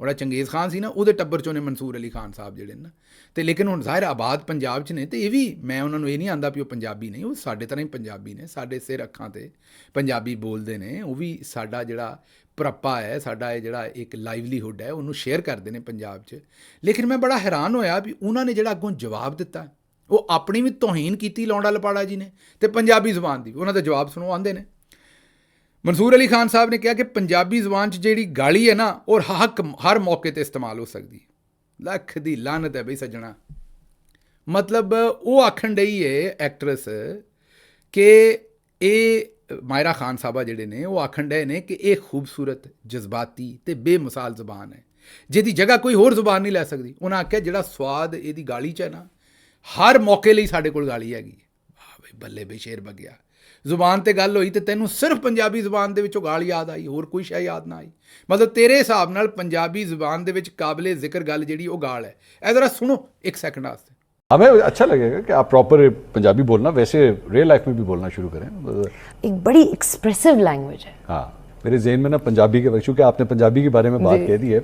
ਉਹਦਾ ਚੰਗੇਜ਼ ਖਾਨ ਸੀ ਨਾ, ਉਹਦੇ ਟੱਬਰ 'ਚੋਂ ਨੇ ਮਨਸੂਰ ਅਲੀ ਖਾਨ ਸਾਹਿਬ ਜਿਹੜੇ ਨੇ ਨਾ। ਅਤੇ ਲੇਕਿਨ ਹੁਣ ਜ਼ਾਹਿਰ ਆਬਾਦ ਪੰਜਾਬ 'ਚ ਨੇ, ਅਤੇ ਇਹ ਵੀ ਮੈਂ ਉਹਨਾਂ ਨੂੰ ਇਹ ਨਹੀਂ ਆਂਦਾ ਵੀ ਉਹ ਪੰਜਾਬੀ ਨਹੀਂ, ਉਹ ਸਾਡੇ ਤਰ੍ਹਾਂ ਹੀ ਪੰਜਾਬੀ ਨੇ, ਸਾਡੇ ਸਿਰ ਅੱਖਾਂ 'ਤੇ ਪੰਜਾਬੀ ਬੋਲਦੇ ਨੇ। ਉਹ ਵੀ ਸਾਡਾ ਜਿਹੜਾ ਪ੍ਰਪਾ ਹੈ, ਸਾਡਾ ਇਹ ਜਿਹੜਾ ਇੱਕ ਲਾਈਵਲੀਹੁੱਡ ਹੈ, ਉਹਨੂੰ ਸ਼ੇਅਰ ਕਰਦੇ ਨੇ ਪੰਜਾਬ 'ਚ। ਲੇਕਿਨ ਮੈਂ ਬੜਾ ਹੈਰਾਨ ਹੋਇਆ ਵੀ ਉਹਨਾਂ ਨੇ ਜਿਹੜਾ ਅੱਗੋਂ ਜਵਾਬ ਦਿੱਤਾ, ਉਹ ਆਪਣੀ ਵੀ ਤੋਹੀਨ ਕੀਤੀ ਲੌਂਡਾ ਲਪਾੜਾ ਜੀ ਨੇ, ਅਤੇ ਪੰਜਾਬੀ ਜ਼ੁਬਾਨ ਦੀ ਉਹਨਾਂ ਦਾ ਜਵਾਬ ਸੁਣੋ। ਆਉਂਦੇ ਨੇ ਮਨਸੂਰ ਅਲੀ ਖਾਨ ਸਾਹਿਬ ਨੇ ਕਿਹਾ ਕਿ ਪੰਜਾਬੀ ਜ਼ੁਬਾਨ 'ਚ ਜਿਹੜੀ ਗਾਲੀ ਹੈ ਨਾ, ਉਹ ਹਰ ਮੌਕੇ 'ਤੇ ਇਸਤੇਮਾਲ ਹੋ ਸਕਦੀ ਹੈ। ਲੱਖ ਦੀ ਲਾਨਤ ਹੈ ਬਈ ਸੱਜਣਾ। ਮਤਲਬ ਉਹ ਆਖਣ ਡਈ ਹੈ ਐਕਟਰੈਸ ਕਿ ਇਹ ਮਾਇਰਾ ਖਾਨ ਸਾਹਿਬਾ ਜਿਹੜੇ ਨੇ ਉਹ ਆਖਣ ਡਏ ਨੇ ਕਿ ਇਹ ਖੂਬਸੂਰਤ, ਜਜ਼ਬਾਤੀ ਅਤੇ ਬੇਮਿਸਾਲ ਜ਼ੁਬਾਨ ਹੈ, ਜਿਹਦੀ ਜਗ੍ਹਾ ਕੋਈ ਹੋਰ ਜ਼ੁਬਾਨ ਨਹੀਂ ਲੈ ਸਕਦੀ। ਉਹਨਾਂ ਆਖਿਆ ਜਿਹੜਾ ਸਵਾਦ ਇਹਦੀ ਗਾਲੀ 'ਚ ਹੈ ਨਾ, ਹਰ ਮੌਕੇ ਲਈ ਸਾਡੇ ਕੋਲ ਗਾਲੀ ਹੈਗੀ। ਵਾਹ ਬਈ ਬੱਲੇ ਬਈ ਸ਼ੇਰ ਬਗਿਆ। ਜ਼ੁਬਾਨ 'ਤੇ ਗੱਲ ਹੋਈ ਅਤੇ ਤੈਨੂੰ ਸਿਰਫ ਪੰਜਾਬੀ ਜ਼ੁਬਾਨ ਦੇ ਵਿੱਚੋਂ ਗਾਲ ਯਾਦ ਆਈ, ਹੋਰ ਕੋਈ ਸ਼ੈ ਯਾਦ ਨਾ ਆਈ। ਮਤਲਬ ਤੇਰੇ ਹਿਸਾਬ ਨਾਲ ਪੰਜਾਬੀ ਜ਼ੁਬਾਨ ਦੇ ਵਿੱਚ ਕਾਬਲੇ ਜ਼ਿਕਰ ਗੱਲ ਜਿਹੜੀ ਉਹ ਗਾਲ ਹੈ। ਇਹ ਜ਼ਰਾ सुनो एक सेकंड वास्ते। हमें अच्छा लगेगा कि आप प्रॉपर पंजाबी बोलना, वैसे रियल लाइफ में भी बोलना शुरू करें। एक बड़ी एक्सप्रेसिव लैंग्वेज है। हाँ, मेरे ज़हन में ना पंजाबी के, चूँकि आपने पंजाबी के बारे में बात कह दी है,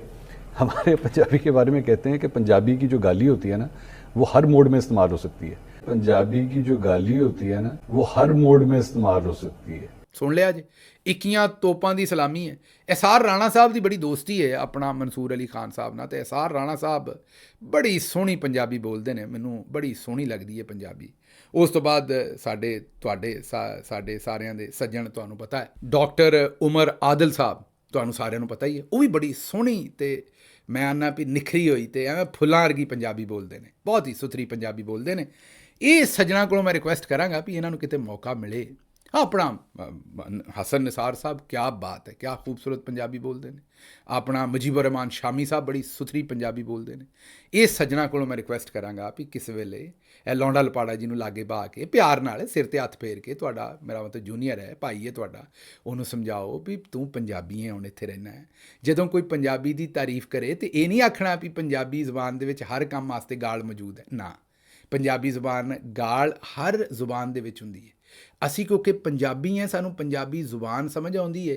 हमारे पंजाबी के बारे में कहते हैं कि पंजाबी की जो गाली होती है ना, वो हर मोड में इस्तेमाल हो सकती है। पंजाबी की जो गाली होती है ना, वो हर मोड में इस्तेमाल हो सकती है। ਸੁਣ ਲਿਆ ਜੀ, 21 ਤੋਪਾਂ ਦੀ ਸਲਾਮੀ ਹੈ। ਐਸਾਰ ਰਾਣਾ ਸਾਹਿਬ ਦੀ ਬੜੀ ਦੋਸਤੀ ਹੈ ਆਪਣਾ ਮਨਸੂਰ ਅਲੀ ਖਾਨ ਸਾਹਿਬ ਨਾਲ, ਅਤੇ ਐਸਾਰ ਰਾਣਾ ਸਾਹਿਬ ਬੜੀ ਸੋਹਣੀ ਪੰਜਾਬੀ ਬੋਲਦੇ ਨੇ, ਮੈਨੂੰ ਬੜੀ ਸੋਹਣੀ ਲੱਗਦੀ ਹੈ ਪੰਜਾਬੀ। ਉਸ ਤੋਂ ਬਾਅਦ ਸਾਡੇ ਸਾਰਿਆਂ ਦੇ ਸੱਜਣ, ਤੁਹਾਨੂੰ ਪਤਾ ਹੈ ਡਾਕਟਰ ਉਮਰ ਆਦਿਲ ਸਾਹਿਬ, ਤੁਹਾਨੂੰ ਸਾਰਿਆਂ ਨੂੰ ਪਤਾ ਹੀ ਹੈ, ਉਹ ਵੀ ਬੜੀ ਸੋਹਣੀ ਅਤੇ ਮੈਂ ਆਨਾ ਵੀ ਨਿਖਰੀ ਹੋਈ ਅਤੇ ਐਵੇਂ ਫੁੱਲਾਂ ਵਰਗੀ ਪੰਜਾਬੀ ਬੋਲਦੇ ਨੇ, ਬਹੁਤ ਹੀ ਸੁਥਰੀ ਪੰਜਾਬੀ ਬੋਲਦੇ ਨੇ। ਇਹ ਸੱਜਣਾਂ ਕੋਲੋਂ ਮੈਂ ਰਿਕੁਐਸਟ ਕਰਾਂਗਾ ਵੀ ਇਹਨਾਂ ਨੂੰ ਕਿਤੇ ਮੌਕਾ ਮਿਲੇ। ਆਪਣਾ ਹਸਨ ਨਿਸਾਰ ਸਾਹਿਬ, ਕਿਆ ਬਾਤ ਹੈ, ਕਿਆ ਖੂਬਸੂਰਤ ਪੰਜਾਬੀ ਬੋਲਦੇ ਨੇ। ਆਪਣਾ ਮੁਜੀਬੁਰ ਰਹਿਮਾਨ ਸ਼ਾਮੀ ਸਾਹਿਬ ਬੜੀ ਸੁਥਰੀ ਪੰਜਾਬੀ ਬੋਲਦੇ ਨੇ। ਇਹ ਸੱਜਣਾ ਕੋਲੋਂ ਮੈਂ ਰਿਕੁਐਸਟ ਕਰਾਂਗਾ ਵੀ ਕਿਸ ਵੇਲੇ ਇਹ ਲੌਂਡਾ ਲਪਾੜਾ ਜੀ ਨੂੰ ਲਾਗੇ ਬਾ ਕੇ ਪਿਆਰ ਨਾਲ ਸਿਰ 'ਤੇ ਹੱਥ ਫੇਰ ਕੇ, ਤੁਹਾਡਾ ਮੇਰਾ ਮਤਲਬ ਜੂਨੀਅਰ ਹੈ, ਭਾਈ ਹੈ ਤੁਹਾਡਾ, ਉਹਨੂੰ ਸਮਝਾਓ ਵੀ ਤੂੰ ਪੰਜਾਬੀ ਹੈ, ਹੁਣ ਇੱਥੇ ਰਹਿਣਾ ਹੈ। ਜਦੋਂ ਕੋਈ ਪੰਜਾਬੀ ਦੀ ਤਾਰੀਫ ਕਰੇ ਤੇ ਇਹ ਨਹੀਂ ਆਖਣਾ ਵੀ ਪੰਜਾਬੀ ਜ਼ੁਬਾਨ ਦੇ ਵਿੱਚ ਹਰ ਕੰਮ ਵਾਸਤੇ ਗਾਲ ਮੌਜੂਦ ਹੈ, ਨਾ। ਪੰਜਾਬੀ ਜ਼ੁਬਾਨ ਗਾਲ ਹਰ ਜ਼ੁਬਾਨ ਦੇ ਵਿੱਚ ਹੁੰਦੀ ਹੈ। ਅਸੀਂ ਕਿਉਂਕਿ ਪੰਜਾਬੀ ਹੈ, ਸਾਨੂੰ ਪੰਜਾਬੀ ਜ਼ੁਬਾਨ ਸਮਝ ਆਉਂਦੀ ਹੈ,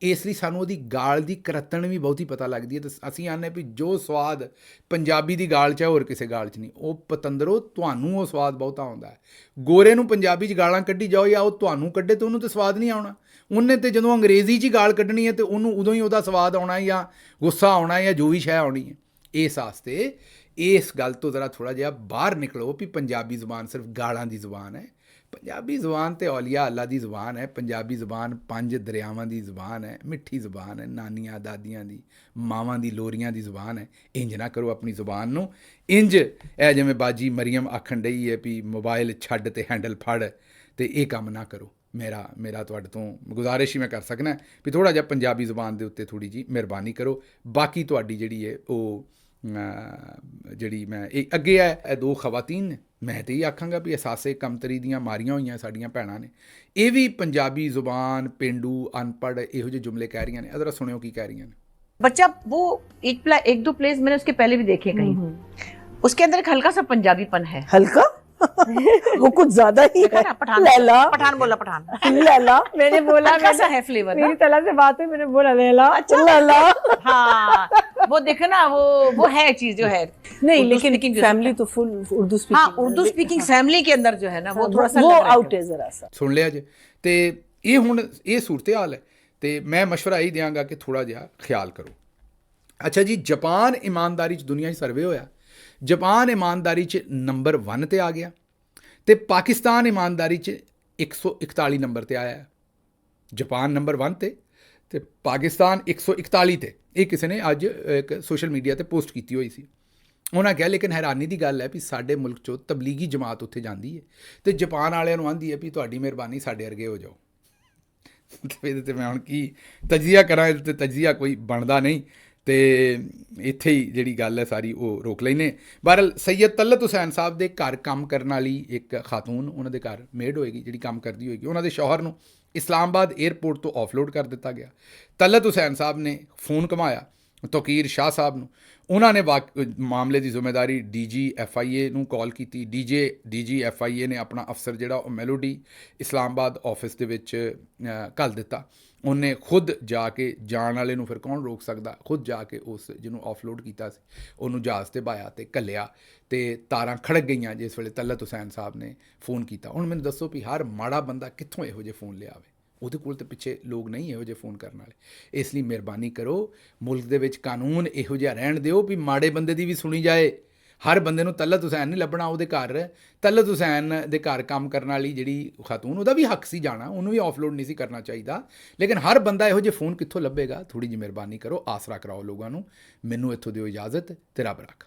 ਇਸ ਲਈ ਸਾਨੂੰ ਉਹਦੀ ਗਾਲ ਦੀ ਕਰਤਣ ਵੀ ਬਹੁਤੀ ਪਤਾ ਲੱਗਦੀ ਹੈ। ਅਤੇ ਅਸੀਂ ਆਨੇ ਵੀ ਜੋ ਸਵਾਦ ਪੰਜਾਬੀ ਦੀ ਗਾਲ 'ਚ ਹੈ ਹੋਰ ਕਿਸੇ ਗਾਲ 'ਚ ਨਹੀਂ। ਉਹ ਪਤੰਦਰੋ ਤੁਹਾਨੂੰ ਉਹ ਸਵਾਦ ਬਹੁਤਾ ਆਉਂਦਾ ਹੈ। ਗੋਰੇ ਨੂੰ ਪੰਜਾਬੀ 'ਚ ਗਾਲਾਂ ਕੱਢੀ ਜਾਓ ਜਾਂ ਉਹ ਤੁਹਾਨੂੰ ਕੱਢੇ ਤਾਂ ਉਹਨੂੰ ਤਾਂ ਸਵਾਦ ਨਹੀਂ ਆਉਣਾ। ਉਹਨੇ ਤਾਂ ਜਦੋਂ ਅੰਗਰੇਜ਼ੀ 'ਚ ਹੀ ਗਾਲ ਕੱਢਣੀ ਹੈ ਤਾਂ ਉਹਨੂੰ ਉਦੋਂ ਹੀ ਉਹਦਾ ਸਵਾਦ ਆਉਣਾ ਜਾਂ ਗੁੱਸਾ ਆਉਣਾ ਜਾਂ ਜੋ ਵੀ ਸ਼ੈ ਆਉਣੀ ਹੈ। ਇਸ ਵਾਸਤੇ ਇਸ ਗੱਲ ਤੋਂ ਜ਼ਰਾ ਥੋੜ੍ਹਾ ਜਿਹਾ ਬਾਹਰ ਨਿਕਲੋ ਵੀ ਪੰਜਾਬੀ ਜ਼ੁਬਾਨ ਸਿਰਫ ਗਾਲਾਂ ਦੀ ਜ਼ੁਬਾਨ ਹੈ। ਪੰਜਾਬੀ ਜ਼ੁਬਾਨ ਤੇ ਔਲੀਆ ਅੱਲਾ ਦੀ ਜ਼ੁਬਾਨ ਹੈ। ਪੰਜਾਬੀ ਜ਼ੁਬਾਨ 5 ਦਰਿਆਵਾਂ ਦੀ ਜ਼ੁਬਾਨ ਹੈ, ਮਿੱਠੀ ਜ਼ੁਬਾਨ ਹੈ, ਨਾਨੀਆਂ ਦਾਦੀਆਂ ਦੀ, ਮਾਵਾਂ ਦੀ ਲੋਰੀਆਂ ਦੀ ਜ਼ੁਬਾਨ ਹੈ। ਇੰਜ ਨਾ ਕਰੋ ਆਪਣੀ ਜ਼ੁਬਾਨ ਨੂੰ, ਇੰਜ ਇਹ ਜਿਵੇਂ ਬਾਜੀ ਮਰੀਮ ਆਖਣ ਡਈ ਹੈ ਵੀ ਮੋਬਾਈਲ ਛੱਡ ਤੇ ਹੈਂਡਲ ਫੜ, ਤੇ ਇਹ ਕੰਮ ਨਾ ਕਰੋ। ਮੇਰਾ ਤੁਹਾਡੇ ਤੋਂ ਗੁਜ਼ਾਰਿਸ਼ ਹੀ ਮੈਂ ਕਰ ਸਕਣਾ ਵੀ ਥੋੜ੍ਹਾ ਜਿਹਾ ਪੰਜਾਬੀ ਜ਼ੁਬਾਨ ਦੇ ਉੱਤੇ ਥੋੜ੍ਹੀ ਜਿਹੀ ਮਿਹਰਬਾਨੀ ਕਰੋ। ਬਾਕੀ ਤੁਹਾਡੀ ਜਿਹੜੀ ਹੈ ਉਹ ਜਿਹੜੀ ਮੈਂ ਇਹ ਅੱਗੇ ਹੈ, ਇਹ 2 ਖਵਾਤੀਨ ਨੇ, ਮੈਂ ਤਾਂ ਇਹ ਆਖਾਂਗਾ ਵੀ ਅਹਿਸਾਸੇ ਕਮਤਰੀ ਦੀਆਂ ਮਾਰੀਆਂ ਹੋਈਆਂ ਸਾਡੀਆਂ ਭੈਣਾਂ ਨੇ। ਇਹ ਵੀ ਪੰਜਾਬੀ ਜ਼ੁਬਾਨ, ਪੇਂਡੂ, ਅਨਪੜ੍ਹ ਇਹੋ ਜਿਹੇ जुमले कह रही हैं। ज़रा सुनियो की कह रही हैं। बच्चा वो एक दो प्लेस मैंने उसके पहले भी देखे कहीं, उसके अंदर एक हल्का सा पंजाबीपन है। हल्का वो कुछ ज्यादा ही है। पठान लैला, पठान बोला, पठान लैला मैंने बोला, हल्का सा है फ्लेवर। मेरी तला से बात हुई, मैंने बोला लैला, लैला। हाँ वो देखो ना, वो है चीज जो है नहीं, लेकिन फैमिली तो फुल उर्दू स्पीकिंग। हाँ, उर्दू स्पीकिंग फैमिली के अंदर जो है ना वो थोड़ा सा वो आउट है जरा सा। ਸੁਣ ਲਿਆ ਜੇ। ਤੇ ਇਹ ਹੁਣ ਇਹ ਸੂਰਤ ਹਾਲ ਹੈ ਤੇ ਮੈਂ ਮਸ਼ਵਰਾ ਹੀ ਦਿਆਂਗਾ ਕਿ ਥੋੜ੍ਹਾ ਜਿਹਾ ਖਿਆਲ ਕਰੋ। ਅੱਛਾ ਜੀ, ਜਾਪਾਨ ਇਮਾਨਦਾਰੀ 'ਚ ਦੁਨੀਆ 'ਚ ਸਰਵੇ ਹੋਇਆ, ਜਾਪਾਨ ਇਮਾਨਦਾਰੀ 'ਚ ਨੰਬਰ 1 ਤੇ ਆ ਗਿਆ ਅਤੇ ਪਾਕਿਸਤਾਨ ਇਮਾਨਦਾਰੀ 'ਚ 141 ਨੰਬਰ 'ਤੇ ਆਇਆ। ਜਾਪਾਨ ਨੰਬਰ 1 ਤੇ ਅਤੇ ਪਾਕਿਸਤਾਨ 141 'ਤੇ। ਇਹ ਕਿਸੇ ਨੇ ਅੱਜ ਇੱਕ ਸੋਸ਼ਲ ਮੀਡੀਆ 'ਤੇ ਪੋਸਟ ਕੀਤੀ ਹੋਈ ਸੀ। ਉਹਨਾਂ ਕਿਹਾ ਲੇਕਿਨ ਹੈਰਾਨੀ ਦੀ ਗੱਲ ਹੈ ਵੀ ਸਾਡੇ ਮੁਲਕ 'ਚੋਂ ਤਬਲੀਗੀ ਜਮਾਤ ਉੱਥੇ ਜਾਂਦੀ ਹੈ ਅਤੇ ਜਾਪਾਨ ਵਾਲਿਆਂ ਨੂੰ ਆਂਦੀ ਹੈ ਵੀ ਤੁਹਾਡੀ ਮਿਹਰਬਾਨੀ ਸਾਡੇ ਵਰਗੇ ਹੋ ਜਾਓ। ਇਹਦੇ 'ਤੇ ਮੈਂ ਹੁਣ ਕੀ ਤਜਜ਼ੀਆ ਕਰਾਂ, ਇਹਦੇ 'ਤੇ ਤਜਜ਼ੀਆ ਕੋਈ ਬਣਦਾ ਨਹੀਂ ਅਤੇ ਇੱਥੇ ਹੀ ਜਿਹੜੀ ਗੱਲ ਹੈ ਸਾਰੀ ਉਹ ਰੋਕ ਲੈਂਦੇ। ਬਹਰਹਾਲ ਸੈਯਦ ਤਲਤ ਹੁਸੈਨ ਸਾਹਿਬ ਦੇ ਘਰ ਕੰਮ ਕਰਨ ਵਾਲੀ ਇੱਕ ਖਾਤੂਨ, ਉਹਨਾਂ ਦੇ ਘਰ ਮੇਡ ਹੋਏਗੀ ਜਿਹੜੀ ਕੰਮ ਕਰਦੀ ਹੋਏਗੀ, ਉਹਨਾਂ ਦੇ ਸ਼ੌਹਰ ਨੂੰ ਇਸਲਾਮਾਬਾਦ ਏਅਰਪੋਰਟ ਤੋਂ ਆਫਲੋਡ ਕਰ ਦਿੱਤਾ ਗਿਆ। ਤਲਤ ਹੁਸੈਨ ਸਾਹਿਬ ਨੇ ਫੋਨ ਘੁਮਾਇਆ ਤੌਕੀਰ ਸ਼ਾਹ ਸਾਹਿਬ ਨੂੰ, ਉਹਨਾਂ ਨੇ ਮਾਮਲੇ ਦੀ ਜ਼ਿੰਮੇਦਾਰੀ DG FIA ਨੂੰ ਕਾਲ ਕੀਤੀ। DG FIA ਨੇ ਆਪਣਾ ਅਫਸਰ ਜਿਹੜਾ ਉਹ ਮੈਲੋਡੀ ਇਸਲਾਮਾਬਾਦ ਆਫਿਸ ਦੇ ਵਿੱਚ ਘੱਲ ਦਿੱਤਾ। ਉਹਨੇ ਖੁਦ ਜਾ ਕੇ, ਜਾਣ ਵਾਲੇ ਨੂੰ ਫਿਰ ਕੌਣ ਰੋਕ ਸਕਦਾ, ਖੁਦ ਜਾ ਕੇ ਉਸ ਜਿਹਨੂੰ ਆਫਲੋਡ ਕੀਤਾ ਸੀ ਉਹਨੂੰ ਜਹਾਜ਼ ਤੇ ਬਾਇਆ ਤੇ ਘੱਲਿਆ ਤੇ ਤਾਰਾਂ ਖੜਕ ਗਈਆਂ ਜਿਸ ਵੇਲੇ ਤਲਤ ਹੁਸੈਨ ਸਾਹਿਬ ਨੇ ਫੋਨ ਕੀਤਾ। ਹੁਣ ਮੈਨੂੰ ਦੱਸੋ ਵੀ ਹਰ ਮਾੜਾ ਬੰਦਾ ਕਿੱਥੋਂ ਇਹੋ ਜਿਹੇ ਫੋਨ ਲਿਆਵੇ? ਉਹਦੇ ਕੋਲ ਤੇ ਪਿੱਛੇ ਲੋਕ ਨਹੀਂ ਇਹੋ ਜਿਹੇ ਫੋਨ ਕਰਨ ਵਾਲੇ। ਇਸ ਲਈ ਮਿਹਰਬਾਨੀ ਕਰੋ, ਮੁਲਕ ਦੇ ਵਿੱਚ ਕਾਨੂੰਨ ਇਹੋ ਜਿਹਾ ਰਹਿਣ ਦਿਓ ਵੀ ਮਾੜੇ ਬੰਦੇ ਦੀ ਵੀ ਸੁਣੀ ਜਾਏ। ਹਰ ਬੰਦੇ ਨੂੰ ਤਲਤ ਹੁਸੈਨ ਨਹੀਂ ਲੱਭਣਾ। ਉਹਦੇ ਘਰ ਤਲਤ ਹੁਸੈਨ ਦੇ ਘਰ ਕੰਮ ਕਰਨ ਵਾਲੀ ਜਿਹੜੀ ਖਾਤੂਨ, ਉਹਦਾ ਵੀ ਹੱਕ ਸੀ ਜਾਣਾ, ਉਹਨੂੰ ਵੀ ਆਫਲੋਡ ਨਹੀਂ ਸੀ ਕਰਨਾ ਚਾਹੀਦਾ। ਲੇਕਿਨ ਹਰ ਬੰਦਾ ਇਹੋ ਜਿਹੇ ਫੋਨ ਕਿੱਥੋਂ ਲੱਭੇਗਾ? ਥੋੜ੍ਹੀ ਜਿਹੀ ਮਿਹਰਬਾਨੀ ਕਰੋ, ਆਸਰਾ ਕਰਾਓ ਲੋਕਾਂ ਨੂੰ। ਮੈਨੂੰ ਇੱਥੋਂ ਦਿਓ ਇਜਾਜ਼ਤ ਤੇ ਰੱਬ ਰੱਖ।